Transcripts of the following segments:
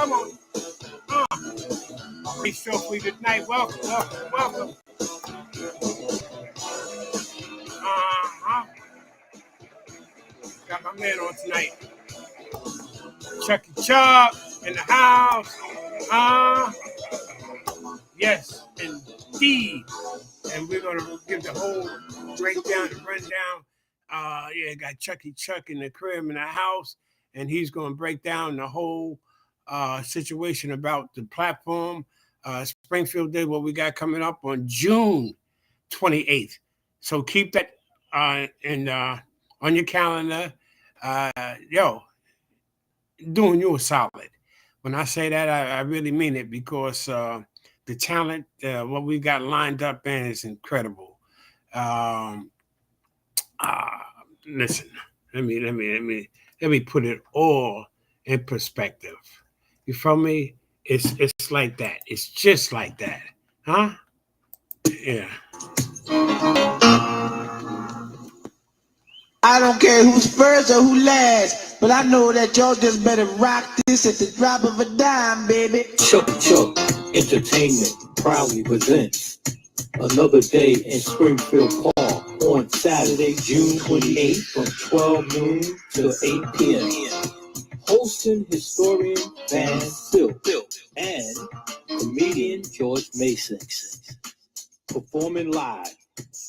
Come on. Be so free tonight. Welcome. Got my man on tonight. Chucky Chuck in the house. Yes, indeed. And we're going to give the whole breakdown, the rundown. Got Chucky Chuck in the crib in the house, and he's going to break down the whole situation about the platform. Springfield Day, what we got coming up on June 28th. So keep that on your calendar. Doing you a solid. When I say that, I really mean it, because the talent, what we got lined up, man, is incredible. Listen, let me put it all in perspective. You feel me? It's like that. It's just like that, huh? Yeah. I don't care who's first or who last, but I know that y'all just better rock this at the drop of a dime, baby. Chucky Chuck Entertainment proudly presents another day in Springfield Park on Saturday, June 28th from 12 noon to 8 p.m. Hosting historian Van Phil and comedian George Mason. Performing live,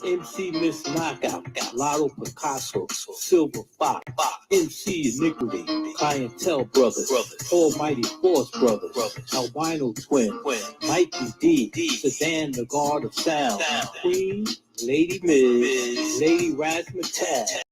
MC Miss Knockout, Lotto Picasso, Silver Fox, MC Iniquity, Clientele Brothers, Almighty Force Brothers, Albino Twin, Mikey D, Sedan the Guard of Sound, Queen, Lady Miz, Lady Razzmatazz,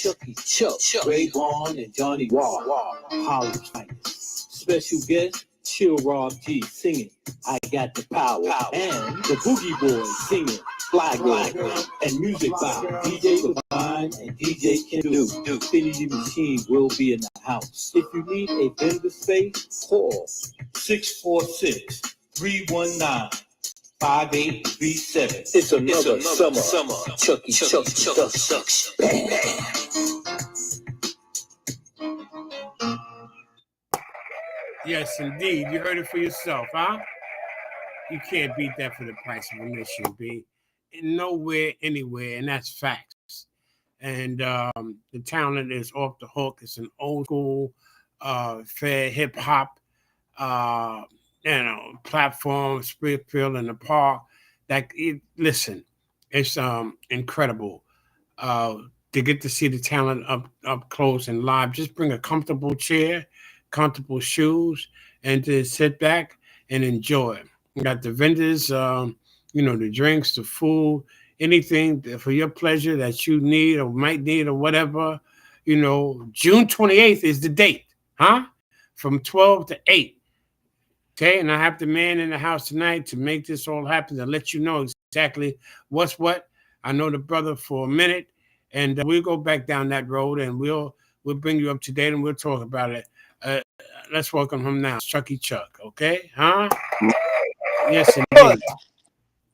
Chucky Chuck, Ray Vaughn, and Johnny Wall, Holly's finest. Special guest, Chill Rob G singing I Got the Power, and the Boogie Boys singing Fly Girl, and music by DJ Divine and DJ Ken Do. Infinity Machine will be in the house. If you need a vendor space, call 646-319-5837. It's another summer. Chucky Chuck. Yes, indeed. You heard it for yourself, huh? You can't beat that for the price of admission, B. Nowhere, anywhere, and that's facts. And the talent is off the hook. It's an old school, fair hip hop, platform, Springfield in the park. Listen, it's incredible to get to see the talent up close and live. Just bring a comfortable chair, comfortable shoes, and to sit back and enjoy. You got the vendors, the drinks, the food, anything for your pleasure that you need or might need or whatever. June 28th is the date, huh? From 12 to 8. Okay, and I have the man in the house tonight to make this all happen, to let you know exactly what's what. I know the brother for a minute, and we'll go back down that road, and we'll bring you up to date, and we'll talk about it. Let's welcome him now, Chucky Chuck, okay? Huh? Yes, indeed.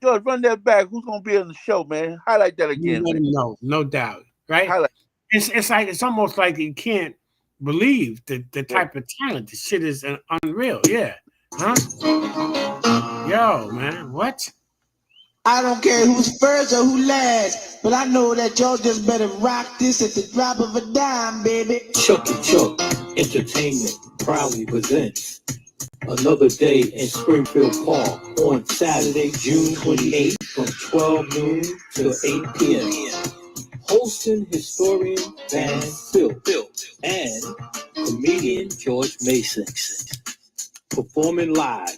George, run that back. Who's gonna be on the show, man? Highlight that again. No doubt, right? Highlight. It's almost like you can't believe the type of talent. The shit is unreal, yeah. Huh? Yo, man, what? I don't care who's first or who last, but I know that y'all just better rock this at the drop of a dime, baby. Chucky Chuck Entertainment proudly presents another day in Springfield Park on Saturday, June 28th from 12 noon to 8 p.m. Hosting historian Van Phil and comedian George Mason. Performing live,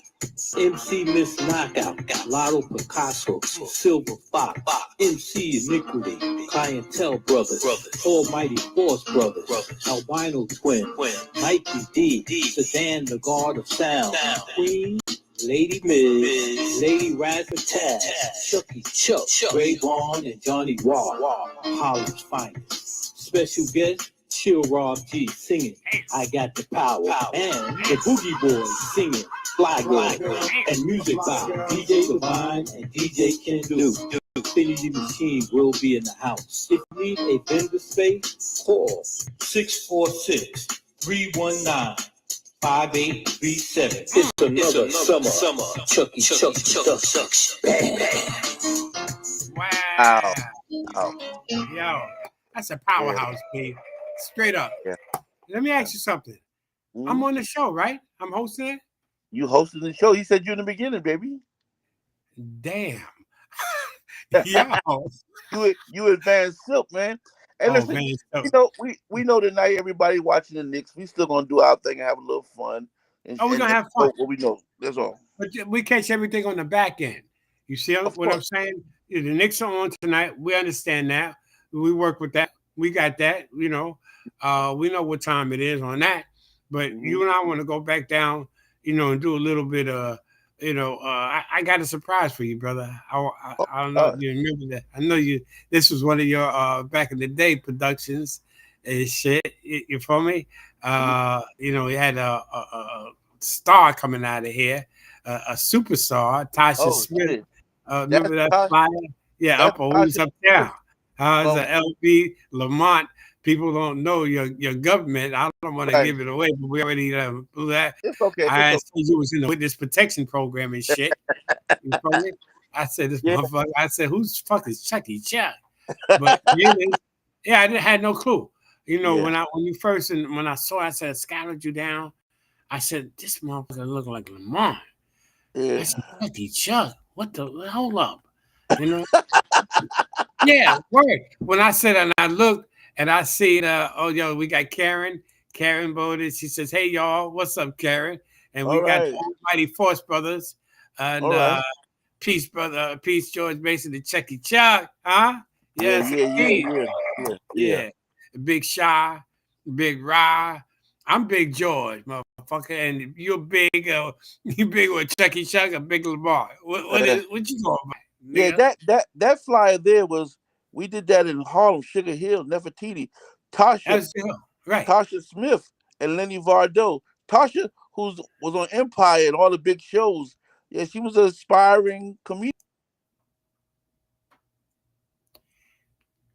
MC Miss Knockout, Lotto Picasso, Silver Fox, MC Iniquity, Clientele Brothers, Almighty Force Brothers, Albino Twin, Mikey D, Sedan the Guard of Sound, Queen, Lady Miz, Lady Razzmatazz, Chucky Chuck, Ray Vaughn, and Johnny Wall, Holly's finest. Special guest, Chill Rob G singing I Got the Power, and the Boogie Boys singing Fly Girl, and music by DJ Divine and DJ Ken Do. Infinity Machine will be in the house. If you need a vendor space, call 646-319-5837. 5837. It's another summer. Chucky. Ow. Wow. Ow. Yo, that's a Yeah. powerhouse, B. Straight up. Yeah. Let me ask you something. I'm Mhm. on the show, right? I'm hosting it. You hosted the show. He said you in the beginning, baby. Damn. Yo. You advanced silk, man. Hey, Oh listen, man. So, we know tonight everybody watching the Knicks. We still gonna do our thing and have a little fun oh, we're gonna and have fun. know what we know. That's all. But we catch everything on the back end. You see Of what I'm course. saying? The Knicks are on tonight. We understand that. We work with that. We got that. We know what time it is on that. But Hmm. you and I want to go back down, and do a little bit of, I got a surprise for you, brother. Oh, I don't know if you remember that. I know you. This was one of your back in the day productions and shit. You feel me? mhm. We had a star coming out of here, a superstar, Tasha Oh Smith. shit. That's Remember that Tasha. flyer? Yeah, That's up or who's Tasha up there? It's from a LB Lamont. People don't know your government. I don't want to right. give it away, but we already blew that. It's okay. It's I okay. said you was in the witness protection program and shit. You feel me? I said this Yeah. motherfucker. I said who's fuck is Chucky Chuck? But really, yeah, had no clue. Yeah. When I saw, I said scouted you down. I said this motherfucker look like Lamont. I Yeah. said, Chucky Chuck, what the hold up? You know? Yeah, word. When I said and I looked and I see we got Karen. Karen voted. She says, hey y'all, what's up, Karen? And All we got right. the Almighty Force Brothers and All right. Peace Brother, Peace George Mason and Chucky Chuck. Huh? Yeah. Yes, Yeah. Yeah. indeed. Yeah. Yeah. Yeah. Yeah. Big Shy, Big Ra. I'm Big George, motherfucker, and you're big. You big with Chucky Chuck or Big Lamar. What you going about, Yeah, nigga? that flyer there was we did that in Harlem, Sugar Hill, Nefertiti, Tasha, That's right. Tasha Smith, and Lenny Vardo. Tasha, who's was on Empire and all the big shows. Yeah, she was an aspiring comedian.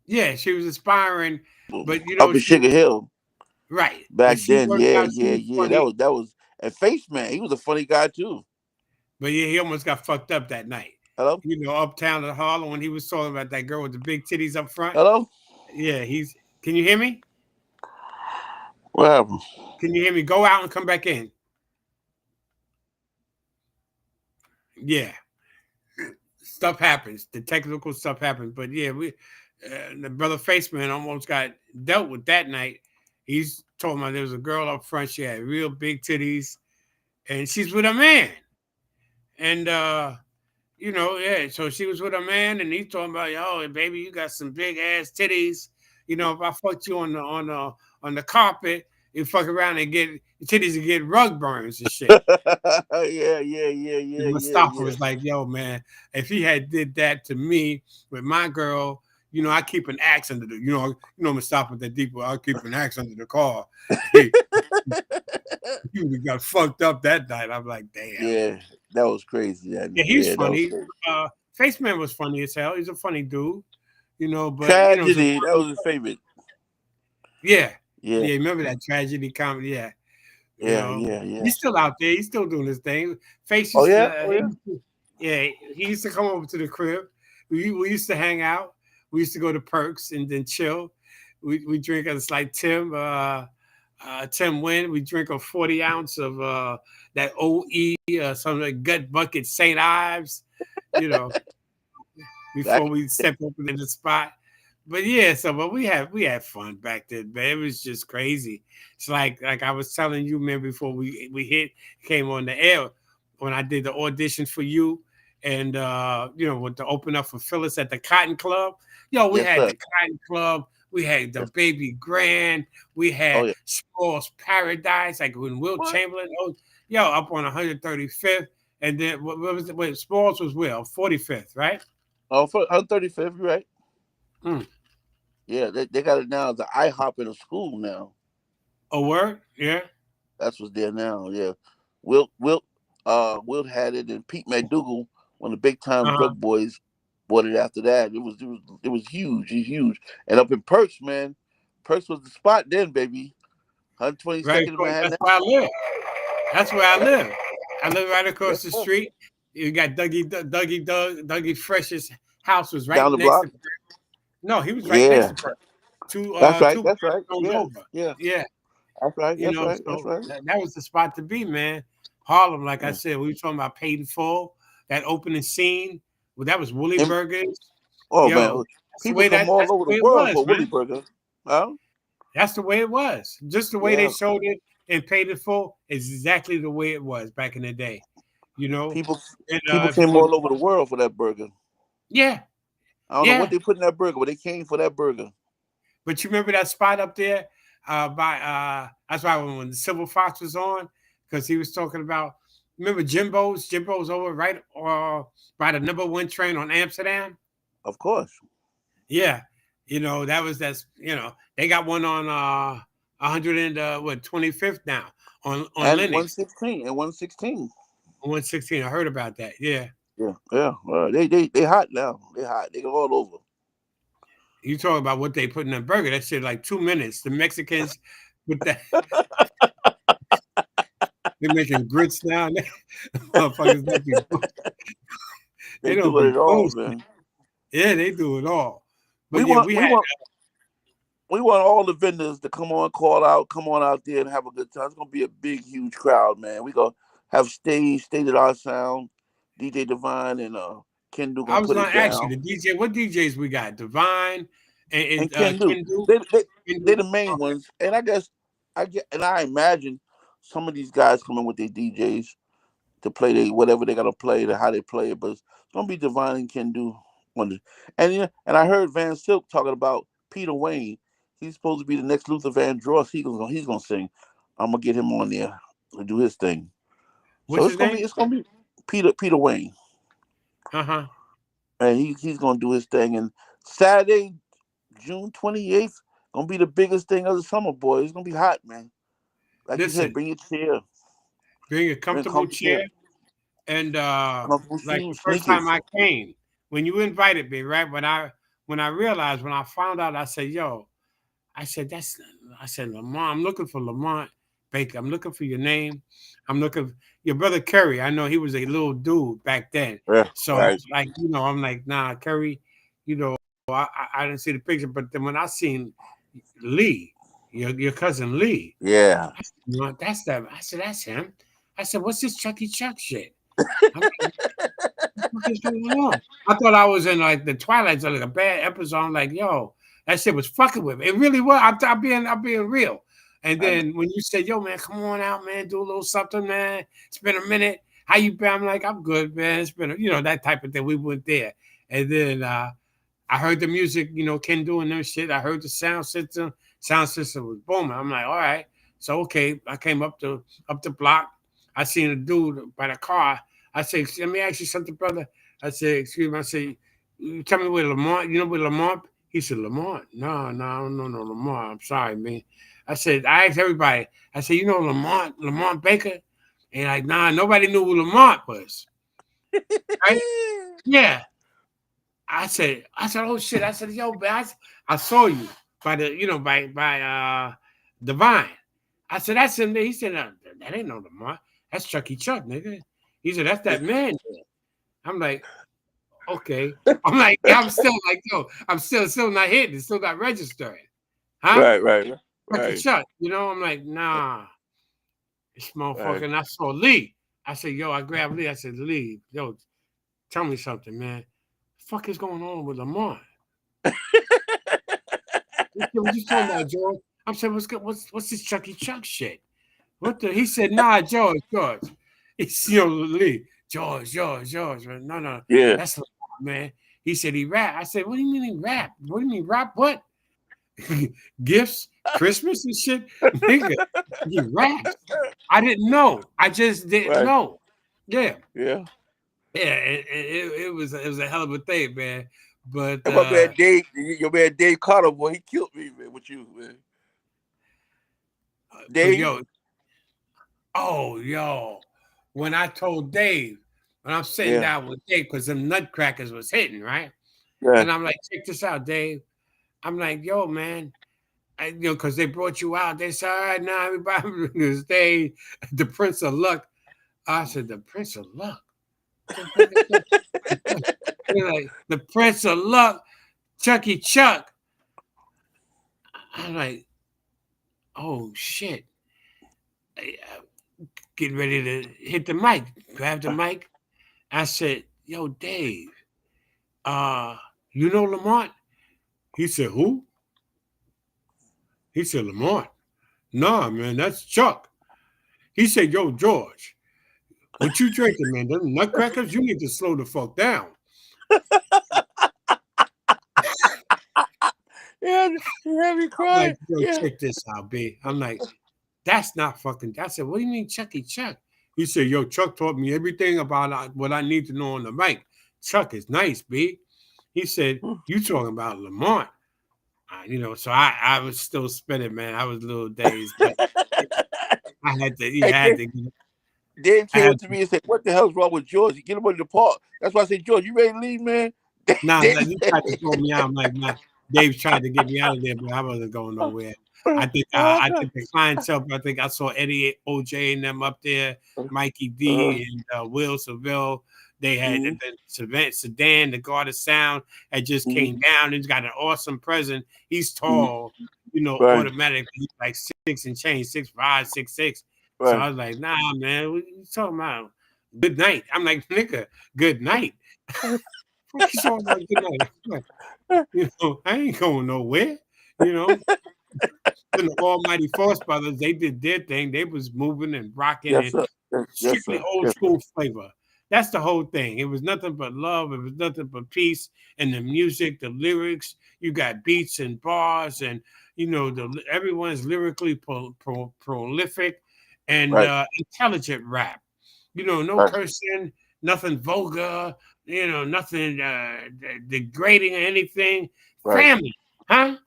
Yeah, she was aspiring, but Up in she Sugar Hill right, but back she then. worked Yeah, out. She yeah, was yeah. funny, That was and Face Man. He was a funny guy too. but yeah, he almost got fucked up that night. Hello, Uptown in Harlem when he was talking about that girl with the big titties up front. hello. Yeah, he's. Can you hear me? What happened? Can you hear me? Go out and come back in. Yeah, stuff happens. The technical stuff happens, but yeah, the brother Faceman almost got dealt with that night. He's told me there was a girl up front. She had real big titties, and she's with a man. And yeah. So she was with a man, and he's talking about, yo, baby, you got some big ass titties. If I fucked you on the carpet, you fuck around and get your titties and get rug burns and shit. Yeah, yeah, yeah, yeah, And yeah, Mustafa yeah. was like, yo, man, if he had did that to me with my girl, I keep an axe under the, Mustafa that deep, I'll keep an axe under the car. He got fucked up that night. I'm like, damn. Yeah, that was crazy. Yeah, he's Yeah, that was funny. crazy. Faceman was funny as hell. He's a funny dude, but it's a Tragedy, that funny, was his favorite. yeah. Yeah, Yeah, remember that tragedy comedy? Yeah. yeah, yeah, yeah. He's still out there. He's still doing his thing. Face Oh used yeah, to, oh yeah. yeah, he used to come over to the crib. We used to hang out. We used to go to Perks and then chill. We drink us like Tim Wynn. We drink a 40 ounce of that OE, some like gut bucket St. Ives, you know, Back, before we step up in the spot. But yeah, but we had fun back then, man. It was just crazy. It's like I was telling you, man, before we came on the air when I did the audition for you, and with the open up for Phyllis at the Cotton Club. Yo, we yes, had sir. the Cotton Club, we had the Yes. Baby Grand, we Oh had yeah. Sprawl's Paradise, like when Will What? Chamberlain, up on 135th, and then what was it? Wait, Sprawl's was where? 45th, right? Oh, for 135th, you're right. Mm. Yeah, they got it now. The IHOP in a school now. A word? Yeah. That's what's there now. Yeah, Wilt had it, and Pete McDougal, one of the big time Uh-huh. drug boys, bought it after that. It was huge. It's huge. And up in Perks, man, Perks was the spot then, baby. Right. 122nd in That's Manhattan. where I live. That's where I live. I live right across the Yeah. street. You got Dougie Fresh's house was right Down the next to. block. No, he was right next Yeah. to Perk. That's right. Two That's right. rows Yeah. over. Yeah. Yeah, That's right. you That's know, right. That's so right. that was the spot to be, man. Harlem, like I Yeah. said, we were talking about Paid in Full, that opening scene. Well, that was Woolly And, Burgers. oh Yo, man, people come that's all the over the way it world was, for Willie man. Burger. Huh? That's the way it was. Just the way they Yeah. showed it and Paid in Full is exactly the way it was back in the day. You know, People and people if you came want, all over the world for that burger. yeah, I don't know what yeah. they put in that burger, but they came for that burger. But you remember that spot up there by that's why when the Silver Fox was on, because he was talking about, remember Jimbo's over right by the #1 train on Amsterdam. Of course. Yeah, they got one on 100 and 25th now on And Lennox 116 and 116. on 116. I heard about that. Yeah, Yeah, yeah. They hot now. They hot. They go all over. you talk about what they put in that burger. That shit like 2 minutes. The Mexicans with that they're making grits now. Motherfuckers They they don't doing do it all, bullshit. man. Yeah, they do it all. We But yeah, want we we had want we want all the vendors to come on out there and have a good time. It's gonna be a big, huge crowd, man. We gonna have state of our sound, DJ Divine and Kendu I gonna was put gonna it ask you down. the DJ. What DJs we got? Divine And and Kendu, Kendu. they they they Kendu. the main Okay. ones. And I guess I imagine some of these guys coming with their DJs to play they whatever they gotta play, to how they play it. But it's gonna be Divine and Kendu on the and yeah, and I heard Van Silk talking about Peter Wayne. He's supposed to be the next Luther Vandross. He's gonna sing. I'm gonna get him on there to do his thing. So What's his name? it's gonna be Peter Wayne, Uh-huh. and he's gonna do his thing. And Saturday, June 28th, gonna be the biggest thing of the summer, boy. It's gonna be hot, man. Like you said, Listen, bring your chair, bring a bring a comfortable comfy chair, chair and comfortable like the shoes, first time sneakers. I came, when you invited me, right? When I found out, I said, yo, I said, Lamont, I'm looking for Lamont Baker. I'm looking for your name. I'm looking for your brother Curry. I know he was a little dude back then. Yeah, So I right. was like, I'm like, nah, Curry, you know, I didn't see the picture. But then when I seen Lee, your cousin Lee, Yeah. that's that. I said, that's him. I said, what's this Chucky Chuck shit? I'm like, what is going on? I thought I was in like the Twilight Zone, like a bad episode. I'm like, yo, that shit was fucking with me. It really was. I'm being real. And I know. then when you said, yo, man, come on out, man, do a little something, man. It's been a minute. How you been? I'm like, I'm good, man. It's been, that type of thing. We went there. And then I heard the music, Ken doing them shit. I heard the sound system. Sound system was booming. I'm like, all right. So okay, I came up the block. I seen a dude by the car. I said, let me ask you something, brother. I said, excuse me. I said, you tell me where Lamont, you know where Lamont? He said, Lamont? No, I don't know no Lamont. I'm sorry, man. I said, I asked everybody. I said, you know Lamont Baker? And like, nah, nobody knew who Lamont was. Right? Yeah. Oh shit. I said, yo, man, I saw you by the, by Divine. I said, that's him there. He said, that ain't no Lamont. That's Chucky Chuck, nigga. He said, that's that man there. I'm like, okay. I'm like, yeah, I'm still like, yo, I'm still not hitting, still not registering. Huh? Right, Chucky right, Chuck. I'm like, nah, this motherfucker. right. And I saw Lee. I said, yo, I grabbed Lee. I said, Lee, yo, tell me something, man. The fuck is going on with Lamont? He said, what you talking about, George? I'm saying, what's this Chucky Chuck shit? What the? He said, nah, George. It's Lee. George. No. Yeah. That's Lamont, man. He said he rap. I said, what do you mean he rap? What do you mean rap what? Gifts, Christmas and shit? Nigga, he raps. I didn't know. I just didn't Right. know. Yeah. Yeah. Yeah, it was a hell of a thing, man. But And my man Dave, your man Dave Carter, boy, he killed me, man, with you, man. Dave? yo, yo, when I told Dave, when I'm sitting Yeah. down with Dave, because them nutcrackers was hitting, right? Yeah. And I'm like, check this out, Dave. I'm like, yo, man, because they brought you out. They said, all right, now everybody will stay. The Prince of Luck. I said, the Prince of Luck. Like, the Prince of Luck, Chucky Chuck. I'm like, oh shit. Getting ready to hit the mic, grab the mic. I said, yo, Dave, you know Lamont? He said, who? He said, Lamont. Nah, man, that's Chuck. He said, yo, George, what you drinking, man? Them nutcrackers, you need to slow the fuck down. Yeah, you had me I'm crying. like, yo, Yeah. check this out, B. I'm like, that's not fucking. I said, what do you mean, Chucky Chuck? He said, yo, Chuck taught me everything about what I need to know on the mic. Chuck is nice, B. He said, you talking about Lamont. So I was still spinning, man. I was a little dazed, but I had to, And Dan I came up had to to, me and said, "What the hell's wrong with George? You get him on the park." That's why I said, "George, you ready to leave, man?" nah, Dan you said, tried to throw me out. I'm like, man, Dave tried to get me out of there, but I wasn't going nowhere. I think "Oh I God." think the clientele, I think I saw Eddie, OJ, and them up there, Mikey Uh, D, and Will Seville. They had mhm, the Sedan, the God of Sound, had just mhm, came down. He's got an awesome present. He's mhm. tall, Right, automatically. He's like 6 and change, 6'5", 6'6". So right. I was like, nah, man, what you talking about? Good night. I'm like, nigga, good night. What you talking about good night? Like, I ain't going nowhere. You know, then the Almighty Force Brothers, they did their thing. They was moving and rocking Yes, and sir. Yes, strictly sir. old Yes, school flavor. That's the whole thing. It was nothing but love. It was nothing but peace. And the music, the lyrics, you got beats and bars, and everyone's lyrically prolific and right, intelligent rap. No right, cursing, nothing vulgar, nothing degrading or anything. right, Family, huh?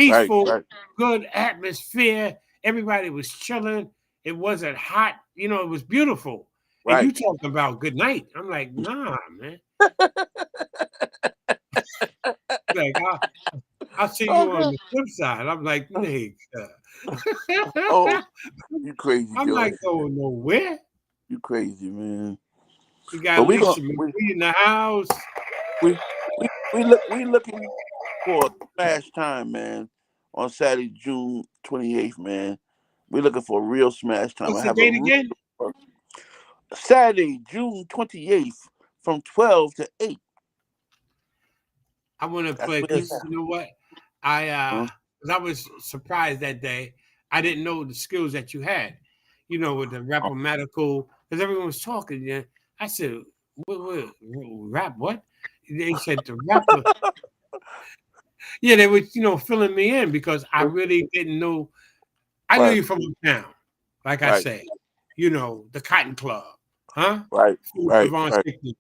right, Peaceful, right, good atmosphere. Everybody was chilling. It wasn't hot. It was beautiful. And you right. talking about good night. I'm like, nah, man. Like, I'll see Oh you on God. the flip side. I'm like, nigga. Oh, you crazy, I'm not George. going nowhere. You crazy, man. You got But we Alicia gonna we McQueen in the house. we we looking for a smash time, man. On Saturday, June 28th, man. We're looking for a real smash time. I What's the have a date again? Saturday, June 28th from 12 to 8. I want to That's play what it's because you know what? I 'Cause I was surprised that day. I didn't know the skills that you had. With the rapomatical, because everyone was talking. Yeah, I said, what, rap? What? They said the rapper. Yeah, they were filling me in because I really didn't know. I knew right, you from uptown, like I right, say. The Cotton Club, huh? right, right, Savon right, 60.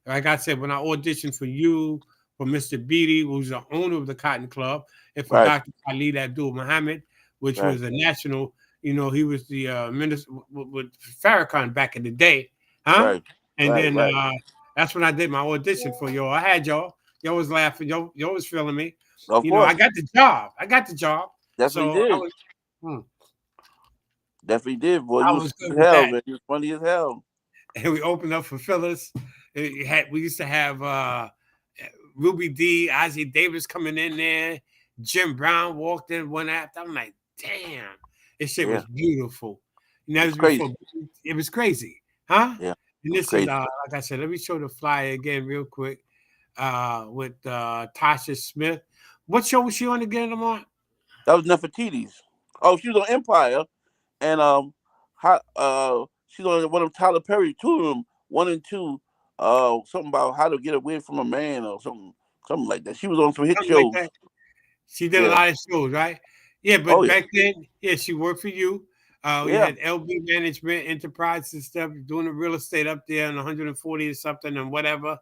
Like I said, when I auditioned for you, for Mr. Beatty, who's the owner of the Cotton Club, and for right, Dr. Khalid Abdul Muhammad, which right, was a national, he was the minister with Farrakhan back in the day, huh? right, And right, then right. that's when I did my audition for y'all. I had y'all. Y'all was laughing. Y'all was feeling me. Of I course, got the job. I got the job. definitely So did. hmm, Definitely did, boy. I You was was good funny as with hell, that. man. You was funny as hell. And we opened up for Phyllis. We used to have Ruby D, Ozzie Davis coming in there. Jim Brown walked in one after. I'm like, damn, this shit Yeah, was beautiful. That it's was crazy. before it was crazy, huh? Yeah, And it was this is crazy. like I said, let me show the flyer again real quick. With Tasha Smith. What show was she on again, Lamar? That was Nefertiti's. Oh, she was on Empire, and she's on one of Tyler Perry, two of them, 1 and 2. Something about how to get away from a man or something like that. She was on some hit Something like shows. that. She did a Yeah. lot of shows, right? Yeah, Oh but yeah. back then, yeah, she worked for you. We Yeah. had LB Management Enterprise and stuff, doing the real estate up there on 140 or something and whatever.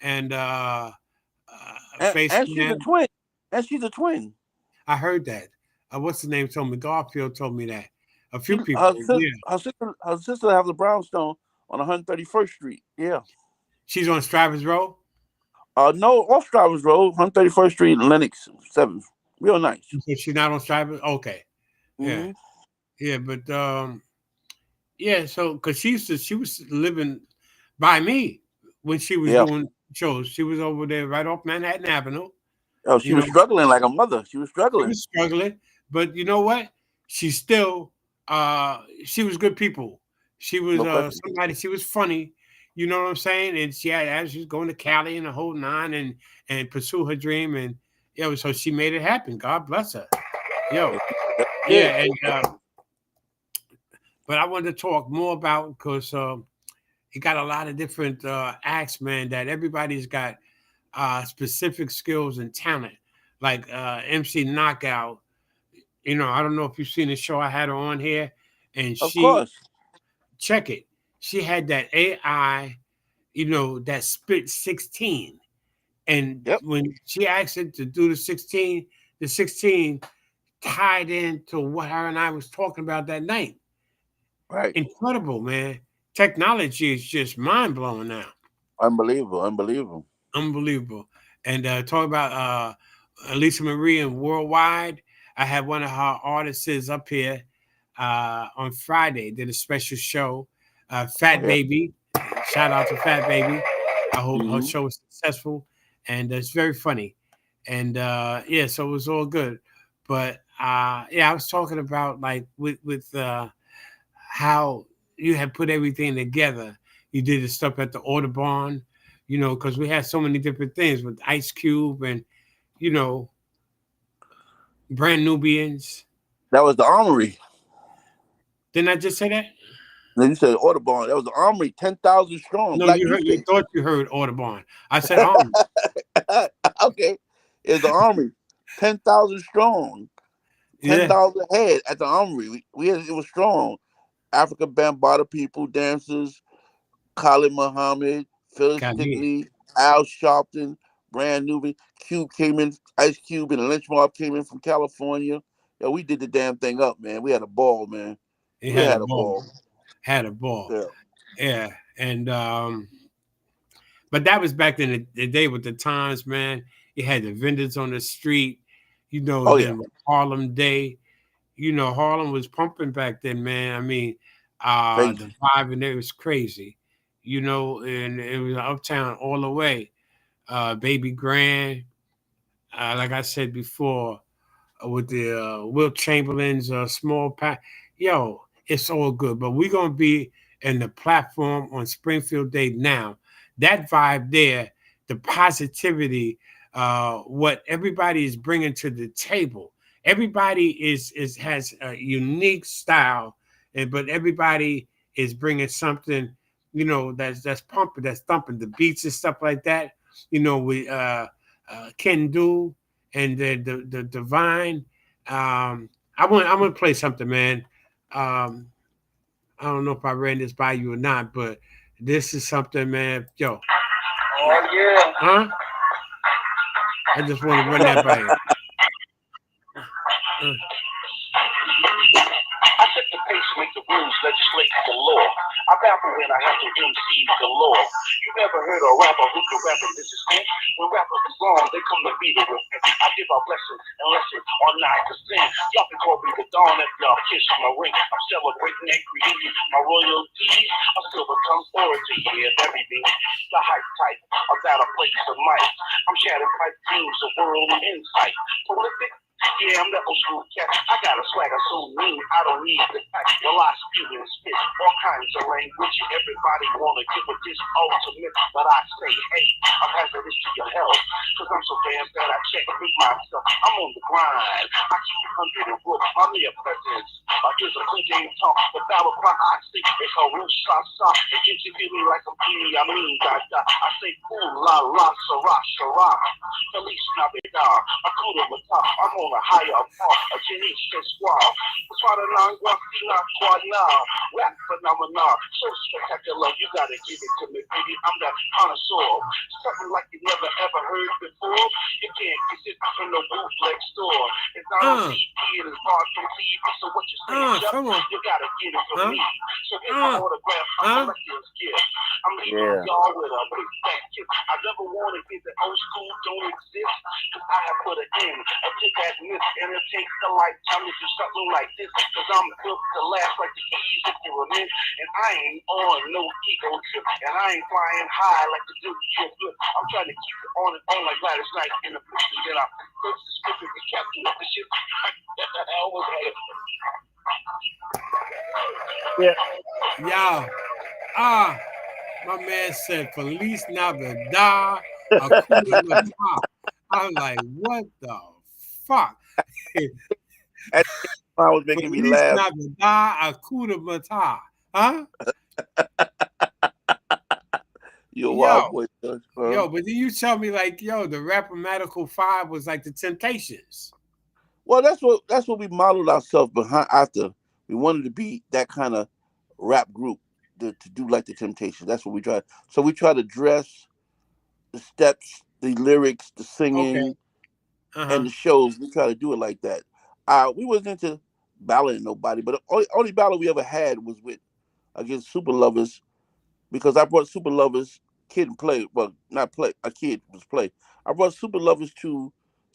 And And she's a Spaceman, twin. And she's a twin. I heard that. What's the name told me? Garfield told me that. A She few people, yeah. her sister has a brownstone on 131st Street. Yeah. She's on Strivers Road. No, off Drivers Road, 131st Street, Lenox 7th. Real nice. So she's not on strike. Okay, yeah, Hmm. yeah, but yeah. So because she was living by me when she was Yeah. doing shows. She was over there right off Manhattan Avenue. Oh, she You was know, struggling like a mother. She was she struggling. was struggling, but you know what? She still she was good people. She was No question. somebody, she was funny, you know what I'm saying? And she had as she was going to Cali and the whole nine and pursue her dream and so she made it happen. God bless her. Yo, Yes, yes, she yeah, did. and but I wanted to talk more about because he got a lot of different acts, man, that everybody's got specific skills and talent. Like MC Knockout, I don't know if you've seen the show. I had her on here, and Of she course. check it. She had that AI, that spit 16, and Yep. when she asked it to do the 16 tied into what her and I was talking about that night. Right. Incredible, man. Technology is just mind blowing now. Unbelievable. Unbelievable. Unbelievable. And talk about Lisa Marie and Worldwide. I had one of her artists up here on Friday, did a special show. Oh Fat yeah. Baby. Shout out to Fat Baby. I hope her Hmm. show was successful. And it's very funny. And yeah, so it was all good. But yeah, I was talking about like with how you had put everything together. You did the stuff at the Audubon, because we had so many different things with Ice Cube and you know Brand Nubians. That was the Armory. Didn't I just say that? Then you said Audubon. That was the Armory. 10,000 strong. No, Black you heard. You newspaper. thought you heard Audubon. I said Army. Okay. It's the Armory. 10,000 strong. Yeah, $10 a head at the Armory. It was strong. Africa Bambaataa people, dancers, Khalid Muhammad, Phyllis got me. Stickney, Al Sharpton, Brand Nubian, Cube came in, Ice Cube and the Lynch Mob came in from California. Yeah, we did the damn thing up, man. We had a ball, man. He We had a had a ball. ball. Had a ball. Yeah. Yeah, and but that was back in the day with the times, man. You had the vendors on the street. Oh yeah. Then Harlem Day. Harlem was pumping back then, man. I mean, the Crazy. vibe and it was crazy, and it was uptown all the way. Baby Grand, like I said before, with the Will Chamberlain's small pack. Yo, it's all good. But we're gonna be in the platform on Springfield Day now. That vibe there, the positivity, what everybody is bringing to the table. Everybody is has a unique style, but everybody is bringing something, that's pumping, that's thumping the beats and stuff like that. We can do and the divine. I'm gonna play something, man. Um, I don't know if I ran this by you or not, but this is something, man. Yo, Oh yeah. huh? I just want to run that by you. Uh, I set the pace, make the rules, legislate the law. I battle when I have to MC galore. You never heard a rapper who can rap and this is it? When rappers is wrong, they come to be the repent. I give out blessings and lessons on 9%. Y'all can call me the dawn if y'all kiss my ring. I'm celebrating and creating my royalties. A silver tongue orator, yeah, everything. The hype type, about a place of might. I'm shattering pipe dreams of world insight. Prolific. Yeah, I'm the old school cat. I got a swagger so mean, I don't need the pack. Well, I spew and spit all kinds of language. Everybody wanna give a this ultimate, but I say, hey, I'm hazardous to your health. Cause I'm so damn bad, I check with myself. I'm on the grind. I keep 100 and book my mere presence. Here's a quick game talk, the battle cry I say, it's a roof shot shot. It gets you feel me like I'm feeling, I mean, da. I say, ooh, la, la, sarah, sarah. Police navidad, a kuda mata. I'm on a higher part, a Janice squad. Swada non guafina quadna. Rap phenomena, so spectacular, you gotta give it to me, baby. I'm the connoisseur. Something like you never ever heard before. You can't get it from the bootleg store. It's not on uh, CD, it is bought from TV. So what you saying, Chuck? come on. You gotta get it from Huh? me. So here's my autograph, my Huh? collector's gift. I'm leaving y'all with a big fat kiss. I never want to get the old school don't exist. Cause I have put an end a big ass miss. And it takes a lifetime to do something like this. Cause I'm built to last like the E's if you're a man. And I ain't on no ego trip. And I ain't flying high like the Duke of Flip. I'm trying to keep it on and on like Gladys Knight in the picture that I'm first description to capture the shit. What the hell was that? Yeah. My man said Feliz Navidad, Hakuna Matata. I'm like, what the fuck? That was making me Feliz laugh. Navidad, Hakuna Matata. Huh? You're a wild boy. Yo, but then you tell me like, yo, the Rappamatical 5 was like the Temptations. Well, that's what we modeled ourselves behind after. We wanted to be that kind of rap group to do like the Temptations. That's what we tried. So we try to dress the steps, the lyrics, the singing, and the shows. We try to do it like that. We wasn't into battling nobody, but the only battle we ever had was against Super Lovers, because I brought Super Lovers kid and play. Well, not play. A kid was play. I brought Super Lovers to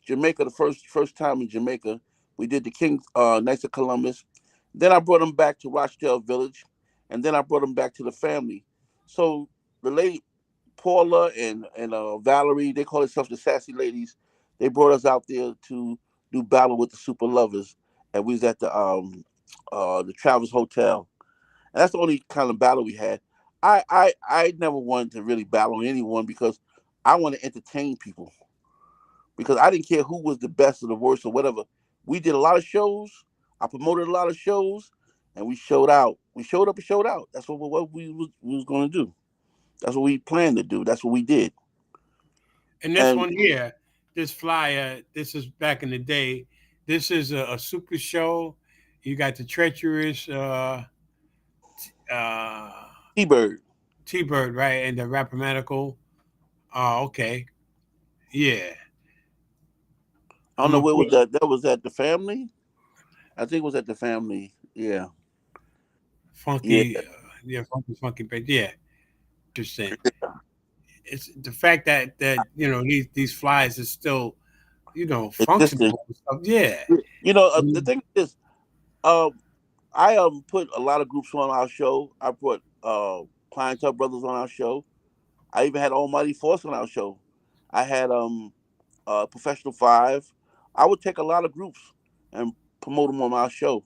Jamaica the first time in Jamaica. We did the King's Knights of Columbus. Then I brought them back to Rochdale Village, and then I brought them back to the family. So the lady Paula and Valerie, they call themselves the Sassy Ladies. They brought us out there to do battle with the Super Lovers, and we was at the Travis Hotel. And that's the only kind of battle we had. I never wanted to really battle anyone because I want to entertain people. Because I didn't care who was the best or the worst or whatever. We did a lot of shows. I promoted a lot of shows, and we showed out. We showed up and showed out. That's what we was going to do. That's what we planned to do. That's what we did. And this one here, this flyer, this is back in the day. This is a super show. You got the treacherous T-Bird. T-Bird, right? And the Rappamatical. Oh, okay. Yeah. I don't know where was that. That was at the family. I think it was at the family. Yeah. Funky. Yeah, funky page. Yeah. Interesting. It's the fact that these flyers are still functional. Yeah. The thing is, I put a lot of groups on our show. I put Clientele Brothers on our show. I even had Almighty Force on our show. I had Professional Five. I would take a lot of groups and promote them on our show.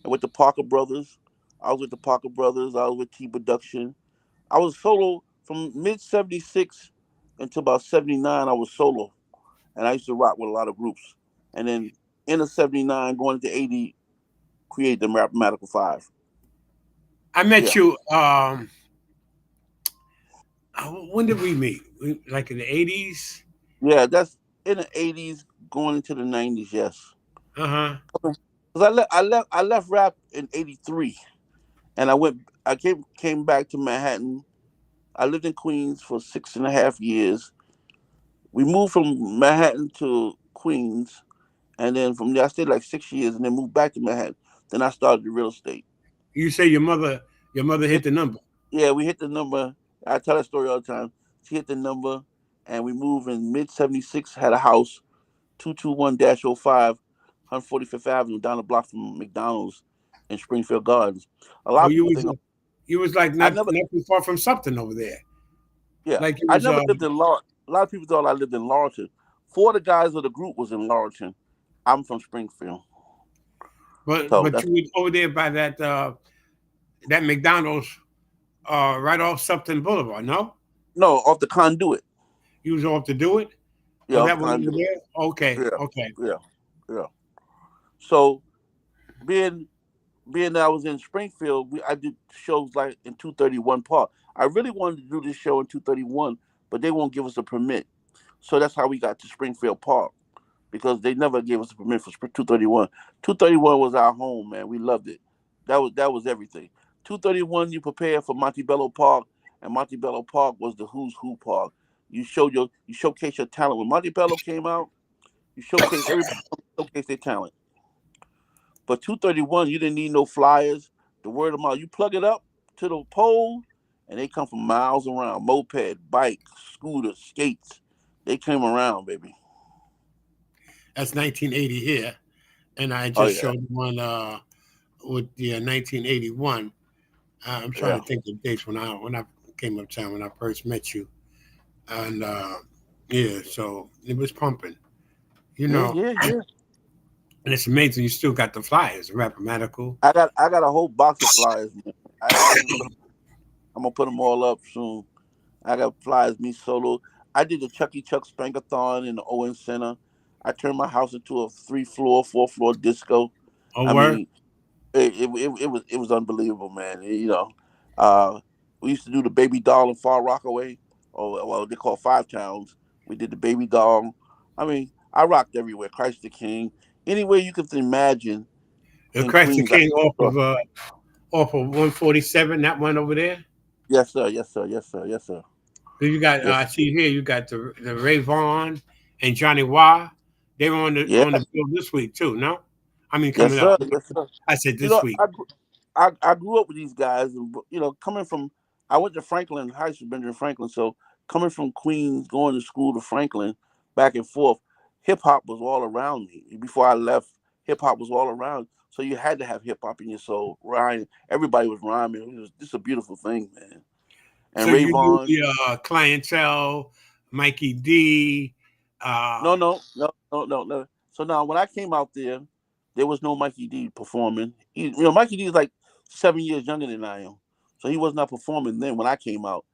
And with the Parker Brothers, I was with the Parker Brothers. I was with T Production. I was solo from mid '76 until about '79. I was solo, and I used to rock with a lot of groups. And then in the '79, going into '80, create the Mathematical Five. I met you. When did we meet? Like in the '80s? Yeah, that's in the '80s, going into the '90s. Yes. Because I left rap in '83, and I came back to Manhattan. I lived in Queens for 6.5 years. We moved from Manhattan to Queens, and then from there I stayed like 6 years, and then moved back to Manhattan. Then I started the real estate. You say your mother hit the number. Yeah, we hit the number. I tell that story all the time. She hit the number, and we moved in mid '76. Had a house, 221-05, 145th Avenue, down the block from McDonald's in Springfield Gardens. A lot of people think you was like not too far from something over there. Yeah, like I never lived in Lawrence. A lot of people thought I lived in Lawrence. 4 of the guys of the group was in Lawrence. I'm from Springfield. But you was over there by that McDonald's right off Supton Boulevard, no? No, off the Conduit. You was off to do it? Yeah, that one over there? Okay, yeah, okay. Yeah. So being that I was in Springfield, I did shows like in 231 Park. I really wanted to do this show in 231, but they won't give us a permit. So that's how we got to Springfield Park, because they never gave us a permit for 231. 231 was our home, man. We loved it. That was everything. 231, you prepare for Montebello Park, and Montebello Park was the who's who park. You showcase your talent. When Montebello came out, you showcase their talent. But 231, you didn't need no flyers. The word of mouth. You plug it up to the pole, and they come from miles around. Moped, bike, scooter, skates. They came around, baby. That's 1980 here, and I Oh just yeah, showed one with the 1981. I'm trying yeah, to think of dates when I came uptown when I first met you, and yeah, so it was pumping, you yeah, know. yeah, yeah. And it's amazing you still got the flyers, Rapamatical. I got a whole box of flyers, man. I even put 'em- I'm gonna put them all up soon. I got flyers, me solo. I did the Chuck Spankathon in the Owen Center. I turned my house into a 3-floor, 4-floor disco. Oh, I word. mean, it was unbelievable, man. Uh, we used to do the Baby Doll in Far Rockaway, or well, they call Five Towns. We did the Baby Doll. I mean, I rocked everywhere. Christ the King, anywhere you could imagine The in Christ the Queens. King off of 147, that one over there. Yes, sir. Yes, sir. Yes, sir. Yes, sir. Then you got Yes, I see here you got the Ray Vaughn and Johnny Wah. They were yeah. on the bill this week too. No, I mean Yes, coming up. sir. Yes, sir. I said You this know, week. I grew up with these guys, and coming from, I went to Franklin High School, Benjamin Franklin. So coming from Queens, going to school to Franklin, back and forth, hip hop was all around me. Before I left, hip hop was all around. So you had to have hip hop in your soul. Rhyme, everybody was rhyming. It was just a beautiful thing, man. So And Ray you knew Vaughn, the clientele, Mikey D. no, Uh, no, no, no, no, no. So now when I came out there was no Mikey D performing. Mikey D is like 7 years younger than I am, so he was not performing then when I came out.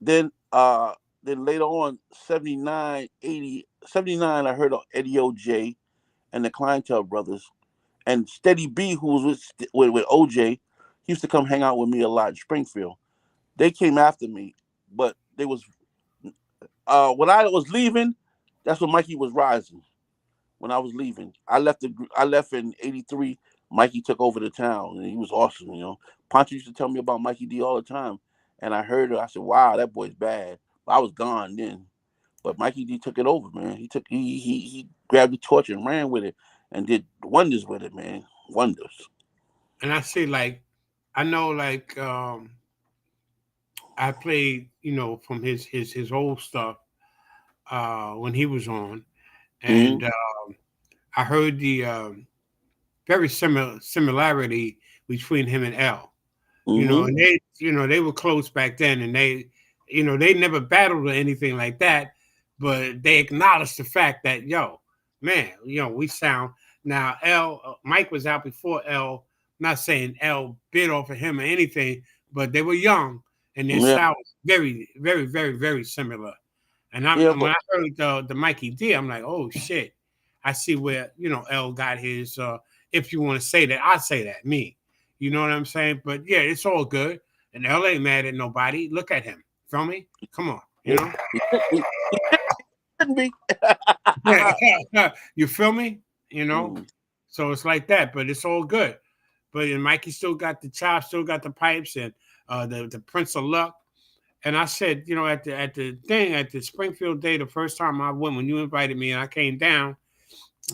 Then then later on, 79, 80, 79, I heard of Eddie OJ and the Clientele Brothers. And Steady B, who was with OJ, he used to come hang out with me a lot in Springfield. They came after me, but they was when I was leaving, that's when Mikey was rising. When I was leaving, I left in '83. Mikey took over the town, and he was awesome. Poncho used to tell me about Mikey D all the time, and I heard it. I said, "Wow, that boy's bad." But I was gone then. But Mikey D took it over, man. He grabbed the torch and ran with it, and did wonders with it, man. Wonders. and I see like I know like I played from his old stuff when he was on, Hmm. and I heard the very similarity between him and L. Hmm. And they were close back then, and they never battled or anything like that, but they acknowledged the fact that man, we sound now. Mike was out before L. Not saying L bit off of him or anything, but they were young, and their Yeah, style was very, very, very, very similar. And yeah, when but I heard the Mikey D, I'm like, oh shit, I see where L got his. If you want to say that, I say that me. You know what I'm saying? But yeah, it's all good. And L ain't mad at nobody. Look at him. Feel me? Come on. he, he shouldn't be. You feel me? You know? Mhm. So it's like that, but it's all good. But and Mikey still got the chops, still got the pipes, and the Prince of Luck. And I said, at the Springfield day, the first time I went when you invited me and I came down,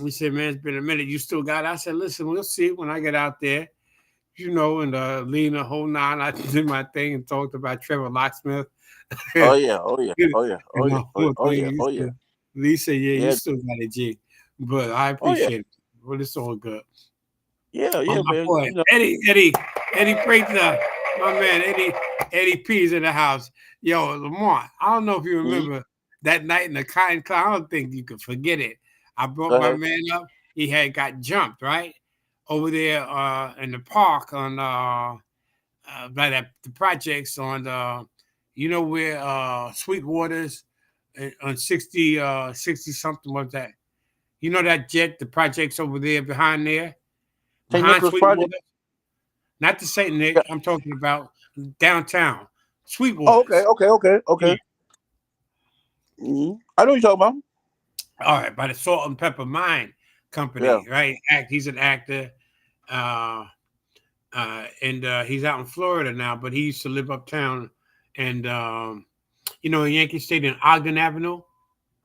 we said, man, it's been a minute. You still got it? I said, listen, we'll see when I get out there. And Lena whole nine, I did my thing and talked about Trevor Locksmith. Oh yeah, oh yeah, And oh yeah, oh yeah, my oh yeah, whole oh thing, yeah, oh yeah, Lisa, yeah, you yeah, still got it, G. But I oh yeah, appreciate it. But it's all good. yeah, Oh, yeah, my man. boy, Eddie Prater, my man, Eddie P's in the house. Yo, Lamar, I don't know if you Mhm. remember that night in the Cotton Club. I don't think you could forget it. I Go brought my ahead. man up. He had got jumped, right? Over there in the park on by the projects on where Sweetwater's on 60 something was that. That jet, the projects over there St. behind Nicholas Project. Sweetwater. Not the Saint Yeah. Nick. I'm talking about downtown Oh, okay, Sweetwaters. okay, okay, Yeah. okay. I know what you're talking All right, by the Salt and Pepper Mine about. Company, right? He's an actor, uh, and he's out in Florida now. But he used to live uptown, and in Yankee Stadium, Ogden Avenue. Yeah,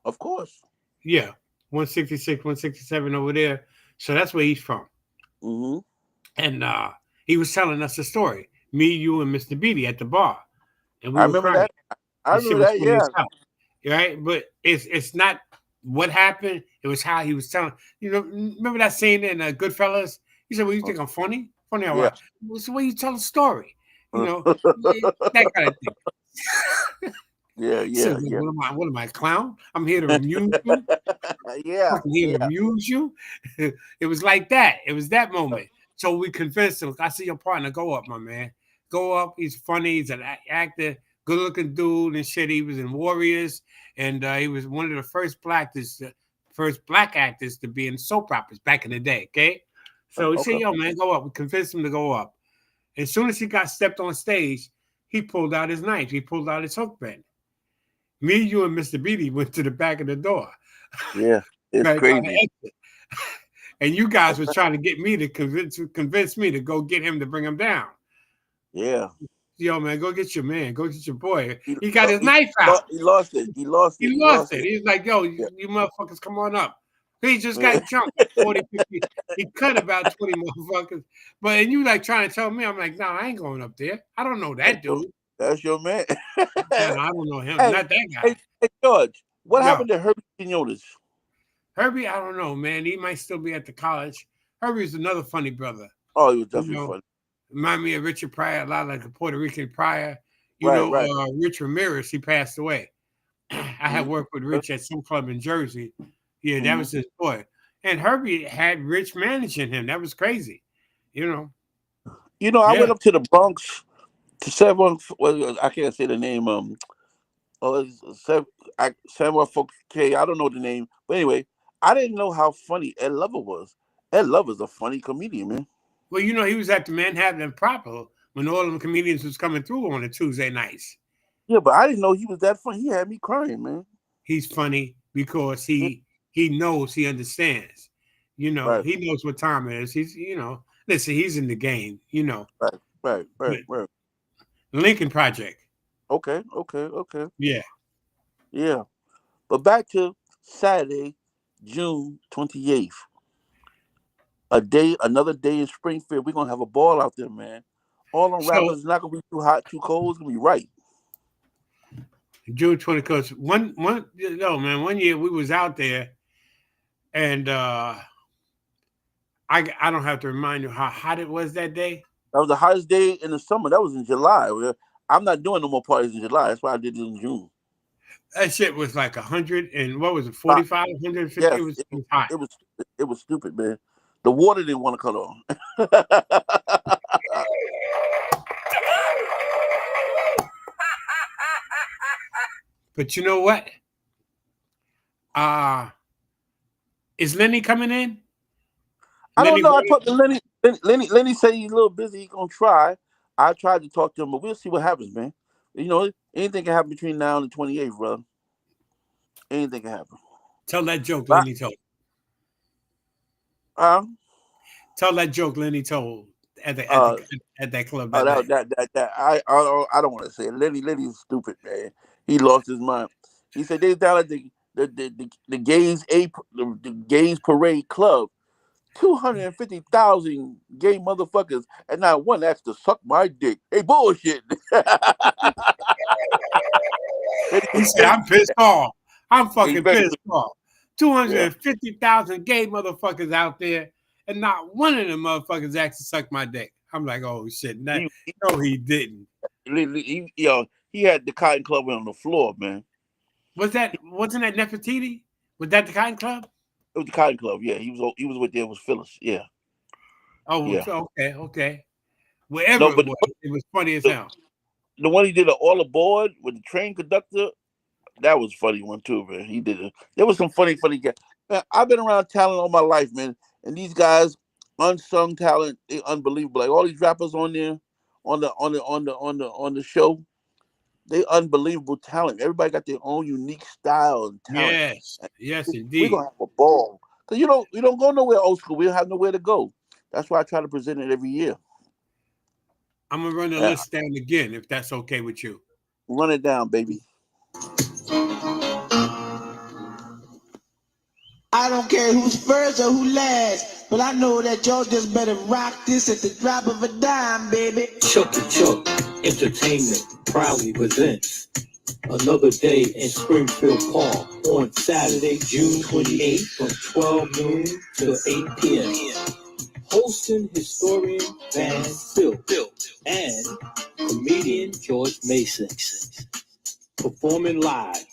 of course. Yeah, 166, 167 over there. So that's where he's from. Hmm. And he was telling us a story. Me, you, and Mr. Beatty at the bar. and we I were remember crying. that. I This shit remember was that. funny Yeah. as hell, right? But it's not what happened. It was how he was telling. You know, remember that scene in Goodfellas? He said, "Well, you think I'm funny? Funny how Yeah. what? It's the way you tell a story. You know, that kind of thing." Yeah. He said, Yeah. "Well, Yeah. what am I, a clown? I'm here to amuse you. Yeah. Fucking here to Yeah. amuse you." It was like that. It was that moment. So we convinced him. I see your partner. Go up, my man. Go up. He's funny. He's an actor, good looking dude and shit. He was in Warriors, and he was one of the first black actors to be in soap operas back in the day. Okay, so he said, Okay. "Yo, man, go up." We convinced him to go up. As soon as he got stepped on stage, he pulled out his knife. He pulled out his hook bend. Me, you, and Mr. Beatty went to the back of the door. Yeah. It's Trying to crazy. exit. And you guys was trying to get me to convince me to go get him to bring him down. Yeah. Yo, man, go get your man. Go get your boy. He, He got his he, knife out. he lost it. He lost it. He He lost lost it. it. He's like, yo, Yeah. you motherfuckers, come on up. He just got jumped like 40, 50. He cut about 20 motherfuckers. But and you like trying to tell me, I'm like, no, I ain't going up there. I don't know that dude. That's your man. No, I don't know him. Hey, Not that guy. hey, George, what Yo, happened to Herbie Quinones? Herbie, I don't know, man. He might still be at the college. Herbie's another funny brother. Oh, he was You definitely know, funny. remind me of Richard Pryor, a lot like a Puerto Rican Pryor. You Right, know, right. Rich Ramirez, he passed away. I had worked with Rich at some club in Jersey. Yeah, that was his boy. And Herbie had Rich managing him. That was crazy. You know. You know, I Yeah. went up to the Bronx to 7. Well, I can't say the name. It's 714K. I don't know the name, but anyway, I didn't know how funny Ed Lover was. Ed Lover's a funny comedian, man. Well, you know, he was at the Manhattan Improper when all them comedians was coming through on the Tuesday nights. Yeah, but I didn't know he was that funny. He had me crying, man. He's funny because Yeah, he knows, he understands. You know, right, he knows what time it is. He's, you know, listen, he's in the game, you know. right, right, But right, right. Lincoln Project. Okay, okay, okay. Yeah. Yeah. But back to Saturday, June 28th. Another day in Springfield. We're gonna have a ball out there, man. All them So rappers is not gonna be too hot, too cold. It's gonna be right. June 20, because one year we was out there and I don't have to remind you how hot it was that day. That was the hottest day in the summer. That was in July. I'm not doing no more parties in July. That's why I did it in June. That shit was like 100 and what was it, Uh, 45, 150? yes, It was hot. it was stupid, man. The water didn't want to cut on. But you know what? Is Lenny coming in? I don't Lenny know. I Williams? talked to Lenny. Lenny said he's a little busy. He's gonna try. I tried to talk to him, but we'll see what happens, man. You know, anything can happen between now and the 28th, brother. Anything can happen. Tell that joke But, Lenny told. um, Tell that joke Lenny told at uh, that club that night. I don't want to say it. Lenny's stupid, man. He lost his mind. He said they down at the gays parade club. 250,000 gay motherfuckers, and not one asked to suck my dick. Hey, bullshit. He said, I'm pissed off. I'm fucking Exactly. pissed off. Yeah. 250,000 gay motherfuckers out there, and not one of them motherfuckers asked to suck my dick. I'm like, oh shit. No, he didn't. He had the Cotton Club on the floor, man. Wasn't that Nefertiti? Was that the Cotton Club? It was the Cotton Club, yeah. He was with there was Phyllis, yeah. Oh, yeah. Okay. Wherever No, but it was funny as hell. The one he did All Aboard with the train conductor, that was a funny one too, man. He did it. There was some funny guys. Man, I've been around talent all my life, man. And these guys, unsung talent, they unbelievable. Like all these rappers on there, on the show, they unbelievable talent. Everybody got their own unique style and talent. Yes, We're indeed. gonna have a ball. Cause you don't go nowhere old school. We don't have nowhere to go. That's why I try to present it every year. I'm gonna run the list down again, if that's okay with you. Run it down, baby. I don't care who's first or who last, but I know that y'all just better rock this at the drop of a dime, baby. Chucky Chuck Entertainment proudly presents Another Day in Springfield Park on Saturday, June 28th from 12 noon to 8 p.m. Hosting historian Van Phil and comedian George Mason. Performing live,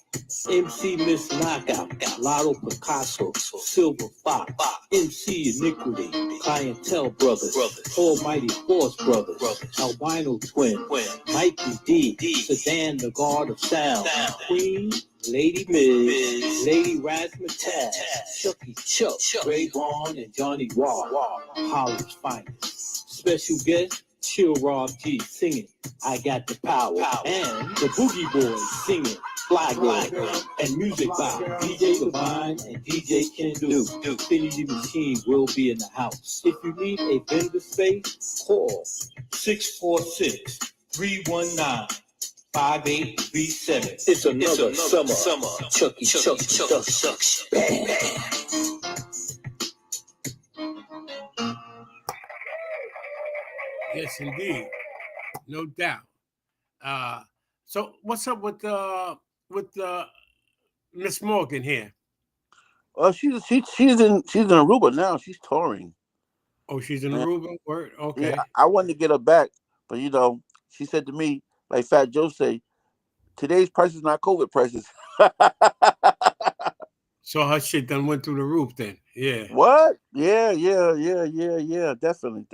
MC Miss Knockout, Lotto Picasso, Silver Fox, MC Iniquity, Clientele Brothers, Almighty Force Brothers, Albino Twin, Mikey D, Sedan the Guard of Sound, Queen, Lady Miz, Lady Razzmatazz, Chucky Chuck, Ray Vaughn, and Johnny Wall, Holland's finest. Special guest, Chill Rob G singing I Got the Power, and the Boogie Boys singing Fly Girl, and music by DJ Divine and DJ Ken Do. Infinity Machine will be in the house. If you need a vendor space, call 646-319-5837. It's another summer. Chucky. Bang. Yes, indeed, no doubt. So what's up with Miss Morgan here? Well, she's in Aruba now. She's touring. Oh, she's in Aruba. Word. Okay. Yeah, I wanted to get her back, but she said to me, like Fat Joe say, today's prices not COVID prices. So her shit done went through the roof then. Yeah. What? Yeah. Definitely.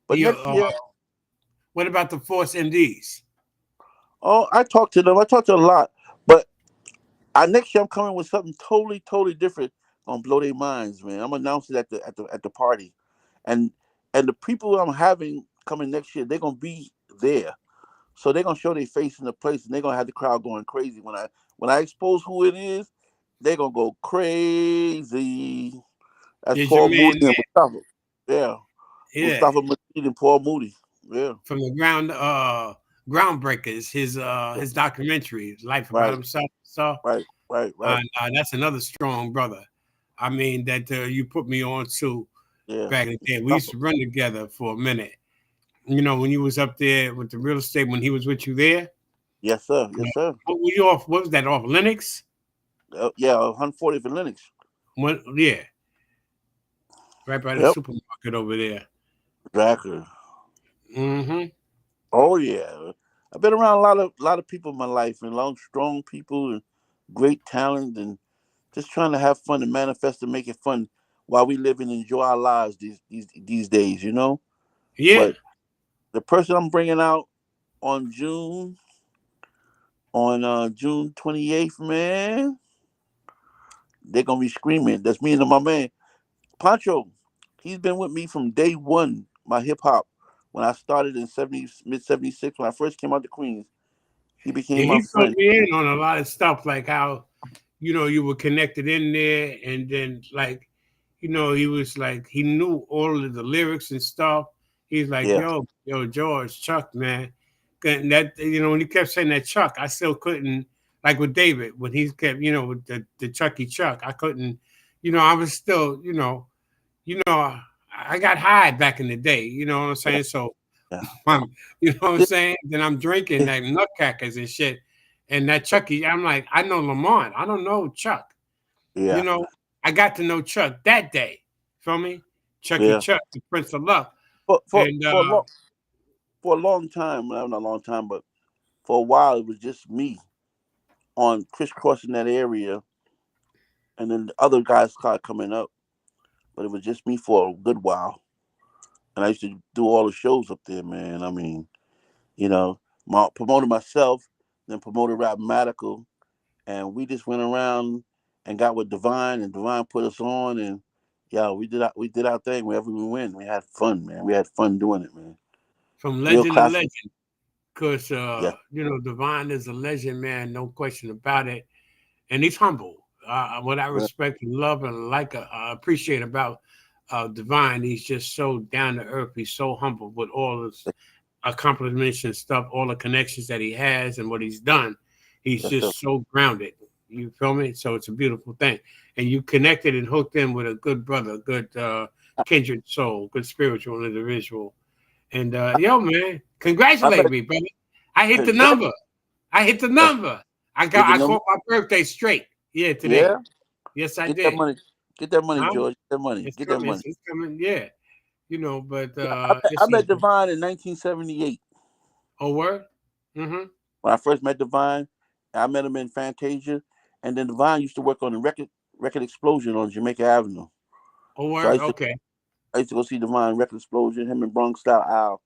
But next year, what about the Force MDs? oh, I talked to them. I talked to them a lot, but next year I'm coming with something totally different. Gonna blow their minds, man. I'm announcing it at the party, and the people I'm having coming next year, they're gonna be there, so they're gonna show their face in the place, and they're gonna have the crowd going crazy when I expose who it is. They're gonna go crazy. That's Is Paul your man Moody and Mustafa. Yeah. Mustafa Majid and Paul Moody. Yeah. From the Groundbreakers, his documentary, Life About Himself. So Right. That's another strong brother. I mean, that you put me on to back in the day. We used to run together for a minute. When you was up there with the real estate, when he was with you there. Yes, sir. What were you off? What was that off Linux? Yeah, 140th and Linux. Yeah. Right by the supermarket over there. Exactly. Mm-hmm. Oh yeah. I've been around a lot of people in my life, and a lot of strong people and great talent, and just trying to have fun and manifest and make it fun while we live and enjoy our lives these days, Yeah. But the person I'm bringing out on June 28th, man, they're gonna be screaming. That's me and my man Pancho. He's been with me from day one. My hip hop when I started in mid '76 when I first came out to Queens. He became my He filled friend. me in on a lot of stuff, like how you were connected in there, and then he was like he knew all of the lyrics and stuff. He's like, Yeah. yo, George, Chuck, man. And that when he kept saying that Chuck, I still couldn't, like with David when he kept with the Chucky Chuck, I couldn't, I was still I got high back in the day, you know what I'm saying? So Yeah. you know what I'm saying? Then I'm drinking that nutcrackers and shit. And that Chucky, I'm like, I know Lamont. I don't know Chuck. Yeah. I got to know Chuck that day. Feel me? Chucky Yeah. Chuck, the Prince of Love. For And a long time, well, not a long time, but for a while, it was just me on crisscrossing that area, and then the other guys started coming up, but it was just me for a good while. And I used to do all the shows up there, man. I mean, promoted myself, then promoted Rap-Matical, and we just went around and got with Divine, and Divine put us on, and we did our thing wherever we went. We had fun, man. We had fun doing it, man. from Real legend to classic. legend. Because Yeah. Divine is a legend, man, no question about it. And he's humble. What I respect and love and appreciate about Divine, he's just so down to earth. He's so humble with all his accomplishments and stuff, all the connections that he has and what he's done. He's just so grounded. You feel me? So it's a beautiful thing. And you connected and hooked in with a good brother, good kindred soul, good spiritual individual. And yo, man, I congratulate met. me, brother. I hit the Congrats. number. I hit the number. Hit the I number. caught my birthday straight. Yeah, Yeah. today. Yes, I Get that did. money. Get that money, Huh? George. Get that money. It's Get that coming. money. It's coming. Yeah. But I it's met Divine in 1978. a word. Mm-hmm. When I first met Divine, I met him in Fantasia, and then Divine used to work on the Record Explosion on Jamaica Avenue. A So word. Okay. I used to go see Divine Record Explosion, him and Bronx Style Al.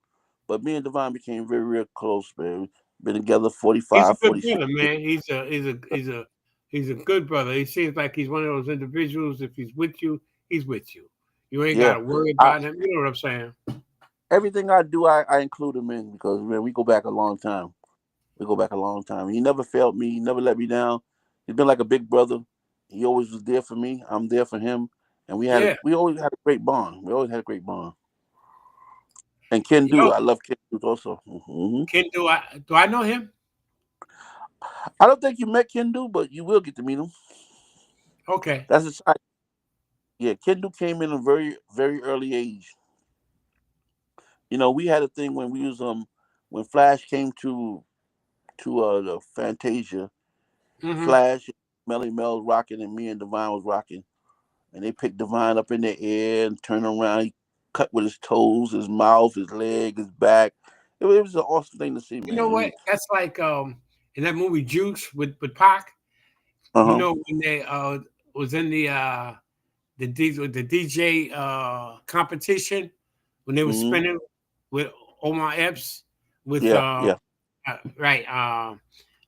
But me and Divine became very, real close, man. Been together He's a 45, good 46 brother, years. man. He's a good brother. He seems like he's one of those individuals. If he's with you, he's with you. You ain't got Yeah. to worry I, about him. You know what I'm saying? everything I do, I include him in because, man, we go back a long time. We go back a long time. He never failed me. He never let me down. He's been like a big brother. He always was there for me. I'm there for him. And Yeah. we always had a great bond. We always had a great bond. And Ken Do, Yo, I love Ken Do also. Ken, do I know him? I don't think you met Ken Do, but you will get to meet him. Okay. That's his side. Yeah, Ken Do came in a very, very early age. We had a thing when we was when Flash came to the Fantasia. Mm-hmm. Flash, Melly Mel was rocking, and me and Divine was rocking. And they picked Divine up in the air and turned around. He cut with his toes, his mouth, his leg, his back. It was an awesome thing to see, You know man. what? That's like in that movie Juice with Pac. Uh You huh. know when they was in the DJ competition when they were Hmm. spinning with Omar Epps with Yeah, yeah. right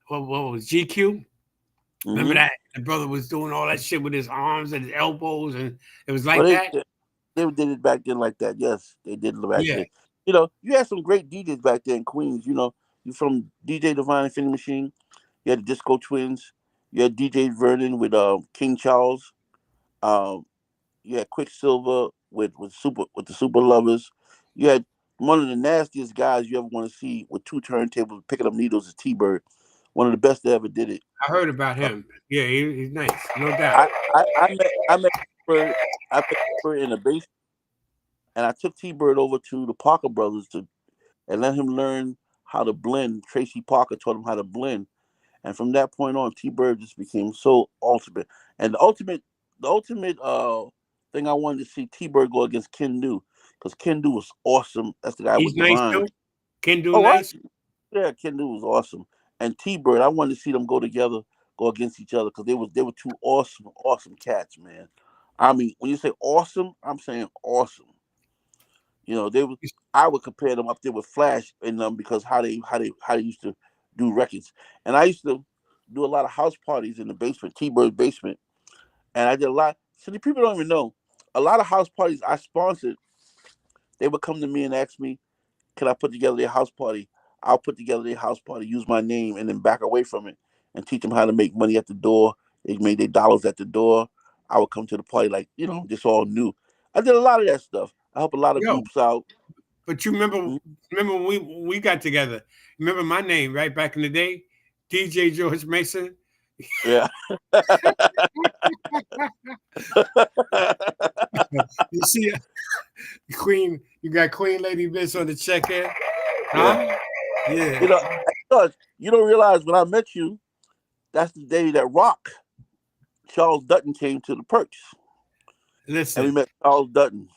what was GQ? Remember Hmm. that the brother was doing all that shit with his arms and his elbows, and it was Well, like that. they did it back then like that. Yes, they did it back Yeah, then. You had some great DJs back there in Queens. You from DJ Divine Infinity Machine. You had the Disco Twins. You had DJ Vernon with King Charles. Um, you had Quicksilver with the Super Lovers. You had one of the nastiest guys you ever want to see with two turntables picking up needles is T Bird. One of the best that ever did it. I heard about Uh, him. Yeah, he's nice, no doubt. I met T-Bird. I met T-Bird in the basement, and I took T-Bird over to the Parker Brothers and let him learn how to blend. Tracy Parker taught him how to blend, and from that point on, T-Bird just became so ultimate. And the ultimate thing I wanted to see T-Bird go against Ken Do, because Ken Do was awesome. That's the guy He's with nice Divine. too. Can do Oh, what? nice. Yeah, Ken Do was awesome. And T-Bird, I wanted to see them go together, go against each other, because they were two awesome, awesome cats, man. I mean, when you say awesome, I'm saying awesome. They was I would compare them up there with Flash and them because how they used to do records. And I used to do a lot of house parties in the basement, T-Bird's basement. And I did a lot. So the people don't even know. A lot of house parties I sponsored, they would come to me and ask me, can I put together their house party? I'll put together their house party, use my name, and then back away from it and teach them how to make money at the door. They made their dollars at the door. I would come to the party like, just all new. I did a lot of that stuff. I help a lot of Yo, groups out. but you remember Mhm. remember when we got together? Remember my name right back in the day, DJ George Mason. Yeah. You see, Queen, you got Queen Lady Miss on the check in, Yeah. huh? Yeah. You know, George, you don't realize when I met you, that's the day that Charles Dutton came to the Perks. And we Listen, met Charles Dutton.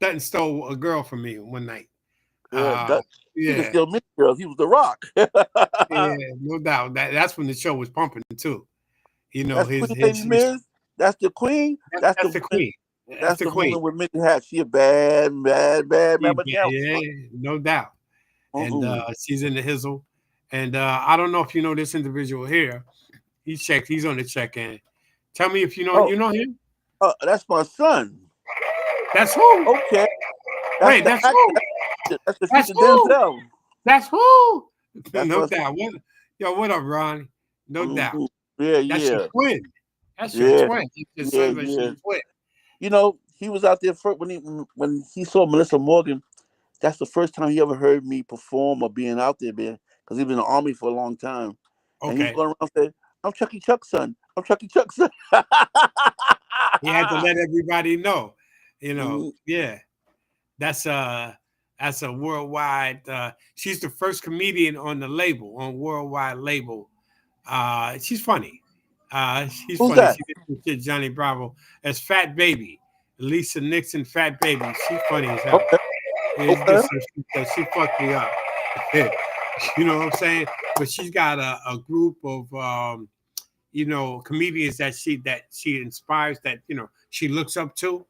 Dutton stole a girl from me one night. Yeah, Uh, Dutton. He can yeah, still meet girls. He was the Rock. yeah, no doubt. That's when the show was pumping too. You know, That's Queen Lady Miss. That's the Queen. That's the that's the woman. queen. That's That's the the queen. woman with many hats. She a bad, bad, bad Yeah, mama jamma. yeah, no doubt. And Mm-mm. she's in the hizzle. And I don't know if you know this individual here. He's on the check-in. Tell me if Oh, you know him? that's my son. That's who? Okay, that's Wait, the that's actor. who? That's the That's future who? Denzel. That's who? That's No my son. doubt. What up, Ron? No doubt. Hmm. Yeah, That's your yeah, twin. That's your yeah, twin. Your yeah, son's like yeah. your twin. He was out there first when he saw Melissa Morgan. That's the first time he ever heard me perform or being out there, man. Because he was in the army for a long time, and he was Okay. going around saying, "I'm Chucky Chuck's son. I'm Chucky Chuck's son." He had to let everybody know. Mhm. Yeah. That's That's a worldwide. She's the first comedian on the label, on worldwide label. She's funny. She's Who's funny. that? She did some shit, Johnny Bravo. As Fat Baby, Lisa Nixon, Fat Baby. She's funny as hell. Okay. It's Okay. just some shit that she fucked me up. You know what I'm saying? But she's got a group of comedians that she inspires, that she looks up to.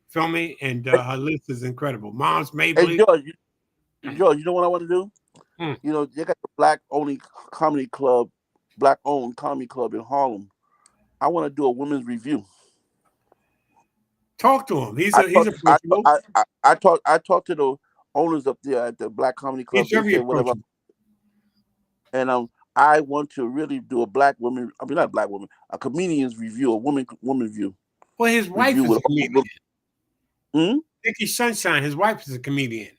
Feel me? And Hey, her list is incredible. Mom's hey Mabley. George, George, you know what I want to do? Hmm. You know, they got the black only comedy club, black owned comedy club in Harlem. I want to do a women's review. Talk to him. He's I a he's talked, approachable. I talked to the owners up there at the black comedy He's club. They very said whatever, approachable. and I want to really do a black woman. I mean, not a black woman, a comedian's review, a woman Well, his wife review is with a comedian. all. Hmm? Nikki Sunshine, his wife is a comedian.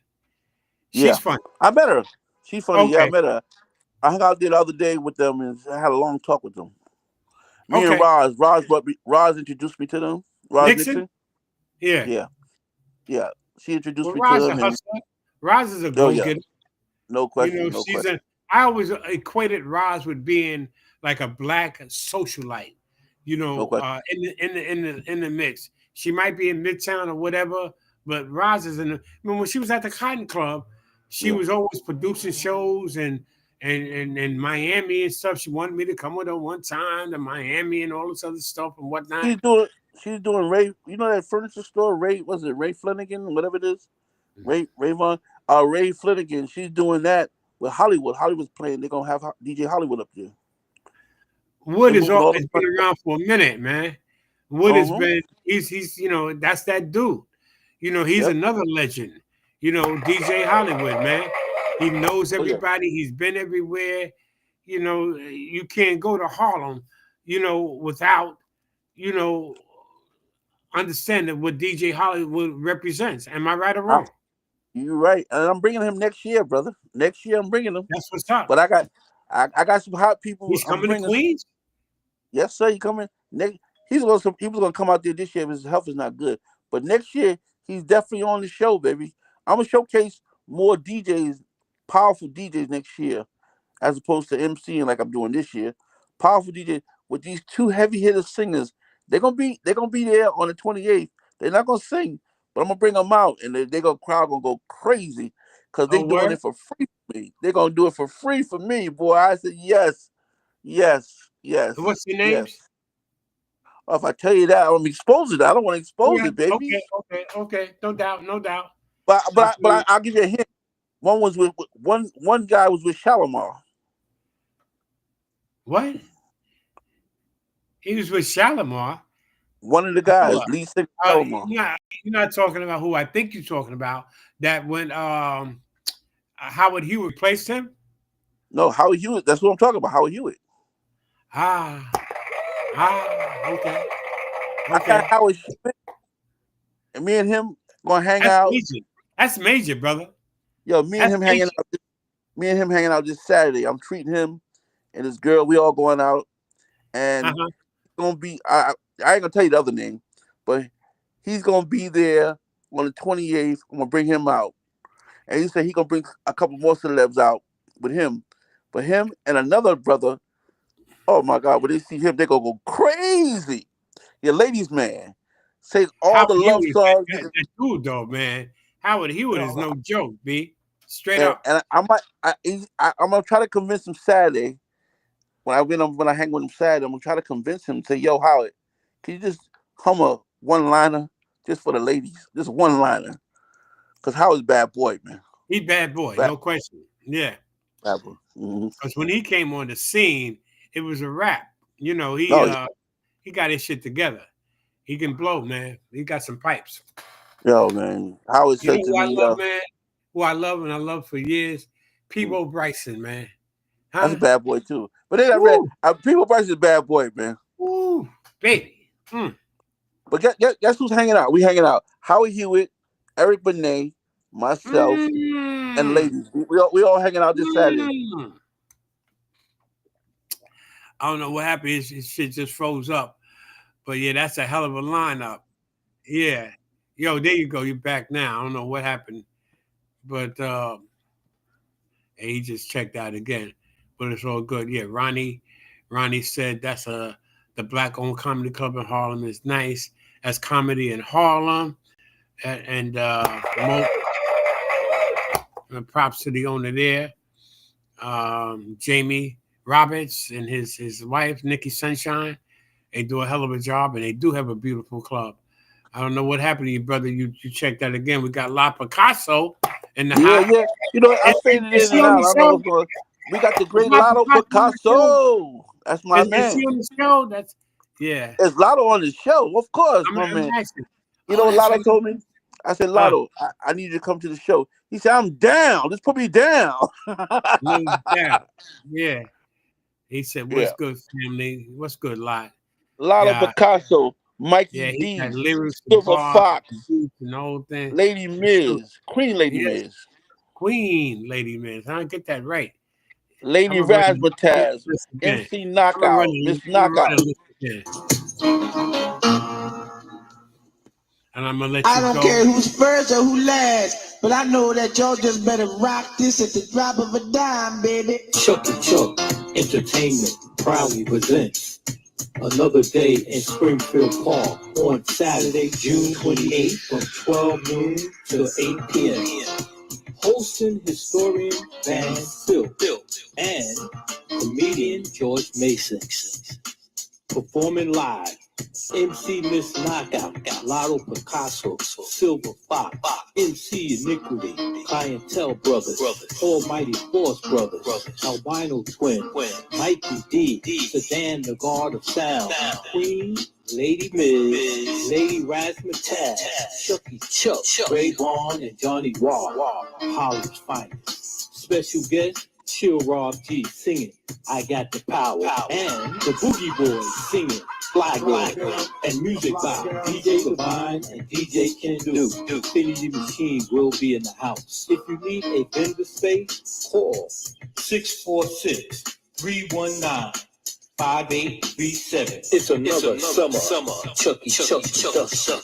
She's Yeah, funny. I met her. She's funny. Yeah, I Okay. met her. I hung out there the other day with them and I had a long talk with them. Me and Okay. Roz introduced me to them. Roz Nixon? Nixon. Yeah. Yeah, yeah. She introduced Well, me to Roz a them, and hustler. Roz is a oh yeah, go-getter. no question, no She's question, I always equated Roz with being like a black socialite, no question. in the mix. She might be in Midtown or whatever, but Roz is in the. I mean, when she was at the Cotton Club, she Yeah, was always producing shows and Miami and stuff. She wanted me to come with her one time to Miami and all this other stuff and whatnot. she's doing she's doing Ray. You know that furniture store, Ray? Was it Ray Flanagan? Whatever it is, Rayvon. Ray Flanagan. She's doing that with Hollywood. Hollywood's playing. They're gonna have DJ Hollywood up there. Wood They're moving all the has been around for a minute, man. Wood Uh has huh. been he's that's that dude. He's Yep. another legend. DJ Hollywood, man. He knows Oh yeah. everybody. He's been everywhere. You can't go to Harlem, without you know understanding what DJ Hollywood represents. Am I right or I, wrong? you're right, and I'm bringing him next year, brother. Next year I'm bringing him. That's what's up. But I got some hot people. He's I'm coming to bringing. Queens. Yes, sir. He coming next. He was gonna come out there this year if his health is not good. But next year he's definitely on the show, baby. I'm gonna showcase more DJs, powerful DJs next year, as opposed to MCing like I'm doing this year. Powerful DJs with these two heavy hitter singers. They're gonna be there on the 28th. They're not gonna sing, but I'm gonna bring them out, and they gonna crowd gonna go crazy because they Oh, doing word. it for free for me. They're gonna do it for free for me, boy. I said yes, yes, yes, What's your yes. names? Well, if I tell you that, I'm gonna expose it. I don't want to expose Okay, it, baby. okay, okay, okay. No doubt, no doubt. I'll give you a hint. One was with one guy was with Shalimar. What? He was with Shalimar. One of the Hold guys, up. lead singer Shalimar. You're not talking about who I think you're talking about. That when Howard Hewitt replaced him. No, Howard Hewitt. That's what I'm talking about. Howard Hewitt. Ah, okay, I got okay. Howard Hewitt, and me and him gonna hang That's out. major. That's major, brother. Yo, me and That's him hanging major. out. Me and him hanging out this Saturday. I'm treating him and this girl. We all going out, and Uh-huh. gonna be. I ain't gonna tell you the other name, but he's gonna be there on the 28th. I'm gonna bring him out, and he said he gonna bring a couple more celebs out with him. But him and another brother. Oh my God! When they see him, they gonna go crazy. Your ladies man say all Howard the love Hewitt is songs. that dude, though, man. Howard Hewitt is Yo, no joke, B. Straight and up. I might. I'm gonna try to convince him Saturday when I hang with him Saturday. I'm gonna try to convince him. Say, yo, Howard, can you just hum a one liner just for the ladies? Just one liner. Cause Howard's a bad boy, man. He bad boy, Bad, no question. Yeah. bad boy. Mm-hmm. Because when he came on the scene, it was a rap. He No, yeah. he got his shit together. He can blow, man. He got some pipes. Yo, man. Howard You know said to who I me, love, man? Who I love and I love for years? mm, Peebo Bryson, man. that's a Huh? bad boy too. But then I read, Woo, People Price is a bad boy, man. woo, baby. Mm. But guess who's hanging out? We hanging out. Howard Hewitt, Eric Benet, myself, and Mm. ladies. We all hanging out this Saturday. Mm. I don't know what happened. His shit just froze up. But yeah, that's a hell of a lineup. Yeah. Yo, there you go. You're back now. I don't know what happened. but he just checked out again. But it's all good. Yeah, Ronnie said the black-owned comedy club in Harlem is nice. That's comedy in Harlem, and props to the owner there, Jamie Roberts and his wife Nikki Sunshine. They do a hell of a job, and they do have a beautiful club. I don't know what happened to you, brother. You checked that again. We got La Picasso in the house. Yeah. You know, I faded Is in he and on out. the I don't know show? what's going on. We got the Is great La Lotto Picasso on the show? Picasso. That's my Is man. he on the show? That's yeah. Is Lotto on the show? Of course, my I'm man. asking. You Oh, know what that's Lotto right. told me? I said, Lotto, I need you to come to the show. He said, I'm down. Just put me down. No doubt. Yeah. He said, "What's Yeah. good, family? What's good, lot?" Lotto Yeah. Picasso, Mikey Yeah. He got D, lyrics and Silver bars and Fox, beats and the whole thing. Lady It's true. Miz, Queen Lady Yes. Miz, Queen Lady Miss. I get that right. I'm Lady gonna run the Razzmatazz, list again. MC Knockout, Miss I'm gonna run Knockout. the list again. And I'm gonna let I you don't go. care who's first or who last, but I know that y'all just better rock this at the drop of a dime, baby. Chucky Entertainment proudly presents another day in Springfield Park on Saturday, June 28th from 12 noon to 8 p.m. Hosting historian Van Phil and comedian George Mason. Performing live, MC Miss Knockout, Lotto Picasso, Silver Fox, MC Iniquity, Clientele Brothers, Almighty Force Brothers, Albino Twin, Mikey D, Sedan the Guard of Sound, Queen, Lady Miz, Lady Razzmatazz, Chucky Chuck, Ray Vaughn, and Johnny Wall, Holland's finest. Special guest, Chill Rob G singing I Got the Power, and the Boogie Boys singing Fly Girl, and music by DJ Divine and DJ Ken Do. Infinity Machine will be in the house. If you need a vendor space, call 646-319-5837. It's another summer. Chucky production.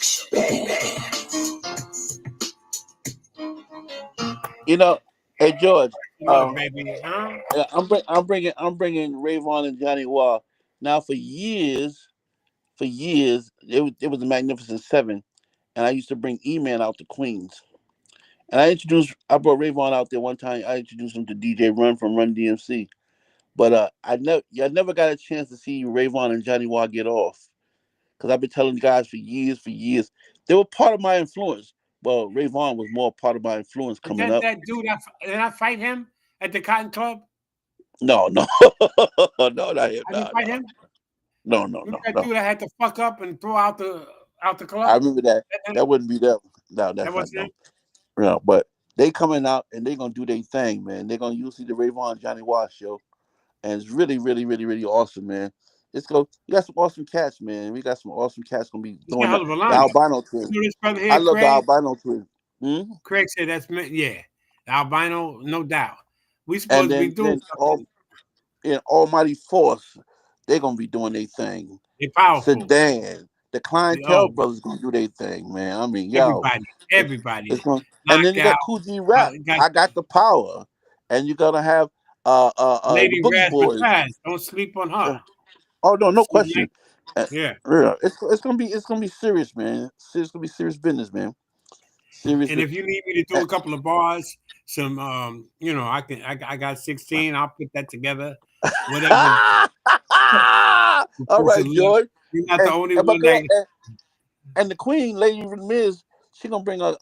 You know, hey George, What, baby? Huh? yeah, I'm bringing Ray Vaughn and Johnny Wall. Now for years, it was the Magnificent Seven, and I used to bring E-Man out to Queens. And I brought Ray Vaughn out there one time. I introduced him to DJ Run from Run DMC. But I never got a chance to see Ray Vaughn and Johnny Wall get off. Because I've been telling guys for years. They were part of my influence. Well, Ray Vaughn was more part of my influence Is coming up. that dude? Did I fight him at the Cotton Club? No, no, not him. I didn't fight him. No. Remember that dude I had to fuck up and throw out the I club? remember that. That, That wouldn't be them. No, that that's not wasn't them. him. No, but they coming out and they gonna do their thing, man. They're gonna use the Ray Vaughn Johnny Watt show, and it's really awesome, man. Let's go. We got some awesome cats, man. We got some awesome cats gonna be It's a doing hell that. of a The lineup. albino twin. You know this brother I here, love the Craig. albino twin. Craig said that's me. Yeah, the albino, no doubt. We And supposed to be doing then all something. in Almighty Force, they're gonna be doing their thing. They powerful. Sedan, the Clientele Oh, brothers gonna do their thing, man. I mean, yo, everybody, it's it's everybody. going. And then you got Knockout. Cool G Rap. Got I got the power, and you're gonna have the Lady Boogie Boys. Razzmatazz. Don't sleep on her. Oh no, no She's question. like, yeah. Yeah, it's gonna be serious, man. It's gonna be serious business, man. Serious. And if you need me to do a couple of bars, some I got 16. I'll put that together. Whatever. All right, George. You're not the only But one that and the Queen, Lady Miz, she gonna bring a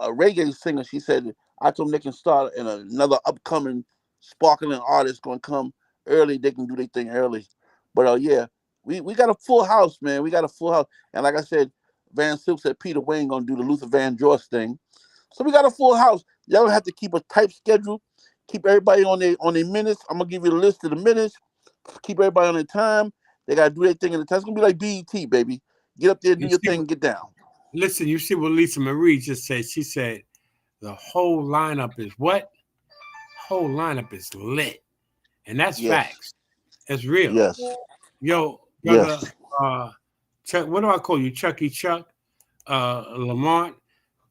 reggae singer. She said, I told them they can start and another upcoming sparkling artist gonna come early. They can do their thing early. But yeah, we got a full house, man. We got a full house. And like I said, Van Silk said Peter Wayne gonna do the Luther Vandross thing. So we got a full house. Y'all have to keep a tight schedule. Keep everybody on their minutes. I'm gonna give you a list of the minutes. Keep everybody on their time. They gotta do their thing in the time. It's gonna be like BET, baby. Get up there, do you your see. thing, and get down. Listen, you see what Lisa Marie just said. She said the whole lineup is what? Whole lineup is lit. And that's Yes, facts. It's real. yes, Yo, brother, yes. Chuck, what do I call you? Chucky Chuck, Lamont.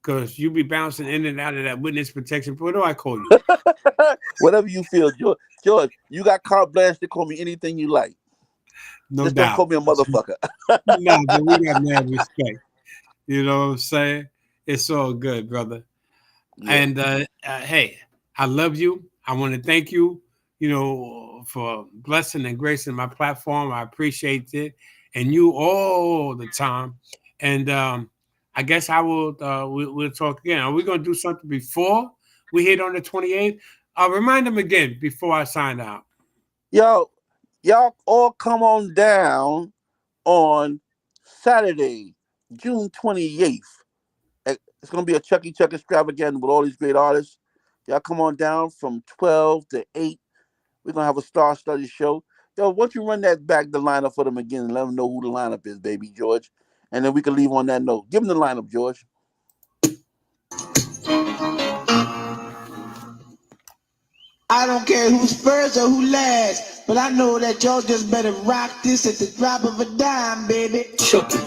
because you be bouncing in and out of that witness protection. What do I call you? Whatever you feel, George. George, you got carte blanche to call me anything you like. No Just don't call doubt. me a motherfucker. Nah, but we got mad respect. You know what I'm saying? It's all good, brother. Yeah. And hey, I love you. I want to thank you, for blessing and gracing my platform. I appreciate it, and you all the time. And I guess I will. We'll talk again. Are we gonna do something before we hit on the 28th? I'll remind them again before I sign out. Y'all all come on down on Saturday, June 28th. It's gonna be a Chucky extravaganza with all these great artists. Y'all come on down from 12 to 8. We're gonna have a star-studded show. Yo, why don't you run that back the lineup for them again and let them know who the lineup is, baby George, and then we can leave on that note. Give them the lineup, George. I don't care who's first or who last, but I know that y'all just better rock this at the drop of a dime, baby. Chucky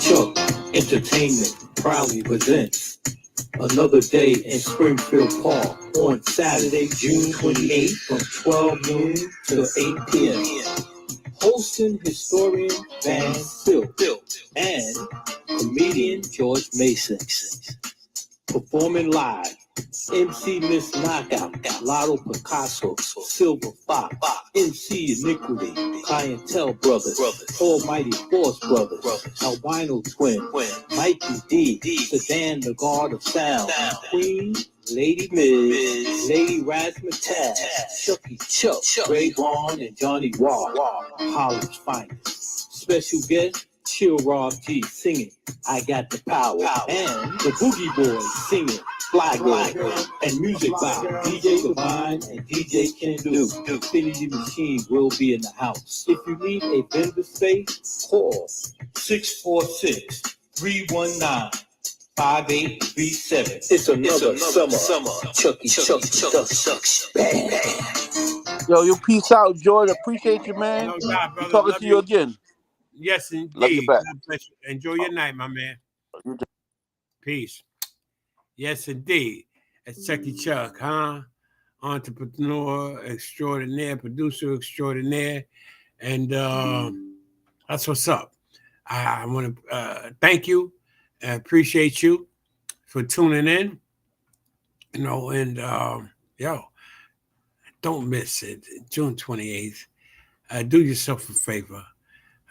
Entertainment proudly presents another day in Springfield Park on Saturday, June 28th from 12 noon to 8 p.m. Hosting historian Van Phil and comedian George Mason. Performing live, MC Miss Knockout, Lotto Picasso, Silver Fox, MC Iniquity, Clientele Brothers, Almighty Force Brothers, Albino Twin, Mikey D, Sedan the Guard of Sound, Queen, Lady Miz, Lady Razzmatazz, Chucky Chuck, Ray Vaughn, and Johnny Wall, Holland's finest. Special guest, Chill Rob G singing I Got the Power, and the Boogie Boys singing Fly Girl, and music by DJ Divine and DJ Ken Do. Infinity Machine will be in the house. If you need a vendor space, call 646-319-5837. It's another summer. Chucky sucks. Yo, you peace out, George. Appreciate you, man. No doubt, Be brother. talking Love to you again. Yes, Love you indeed. back. God bless you. Enjoy your night, my man. Peace. Yes, indeed. It's Chucky Chuck, huh? Entrepreneur extraordinaire, producer extraordinaire. And that's what's up. I want to thank you. I appreciate you for tuning in. And yo, don't miss it. June 28th. Do yourself a favor.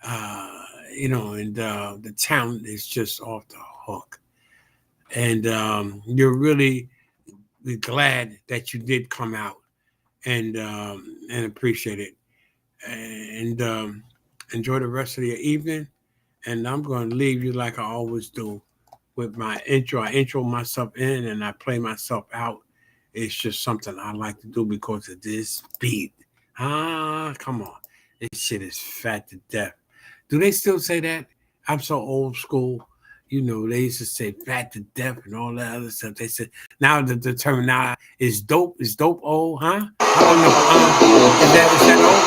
And the talent is just off the hook. And you're really glad that you did come out and appreciate it. And enjoy the rest of your evening. And I'm going to leave you like I always do with my intro. I intro myself in and I play myself out. It's just something I like to do because of this beat. Come on. This shit is fat to death. Do they still say that? I'm so old school. They used to say fat to death and all that other stuff. They said now the term now is dope. Is dope old, huh? I don't know. Is that old?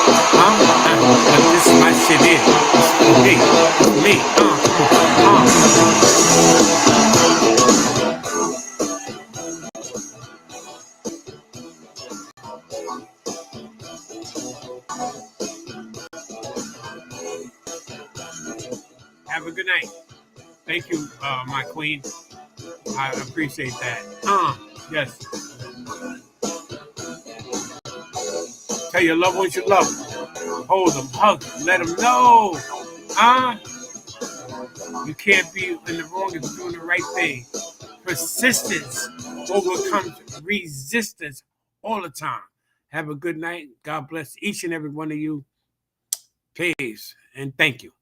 But this is my shit here. It's me. Have a good night. Thank you, my queen. I appreciate that. Yes. Tell your loved ones you love them. Hold them, hug them, let them know. You can't be in the wrong if you're doing the right thing. Persistence overcomes resistance all the time. Have a good night. God bless each and every one of you. Peace and thank you.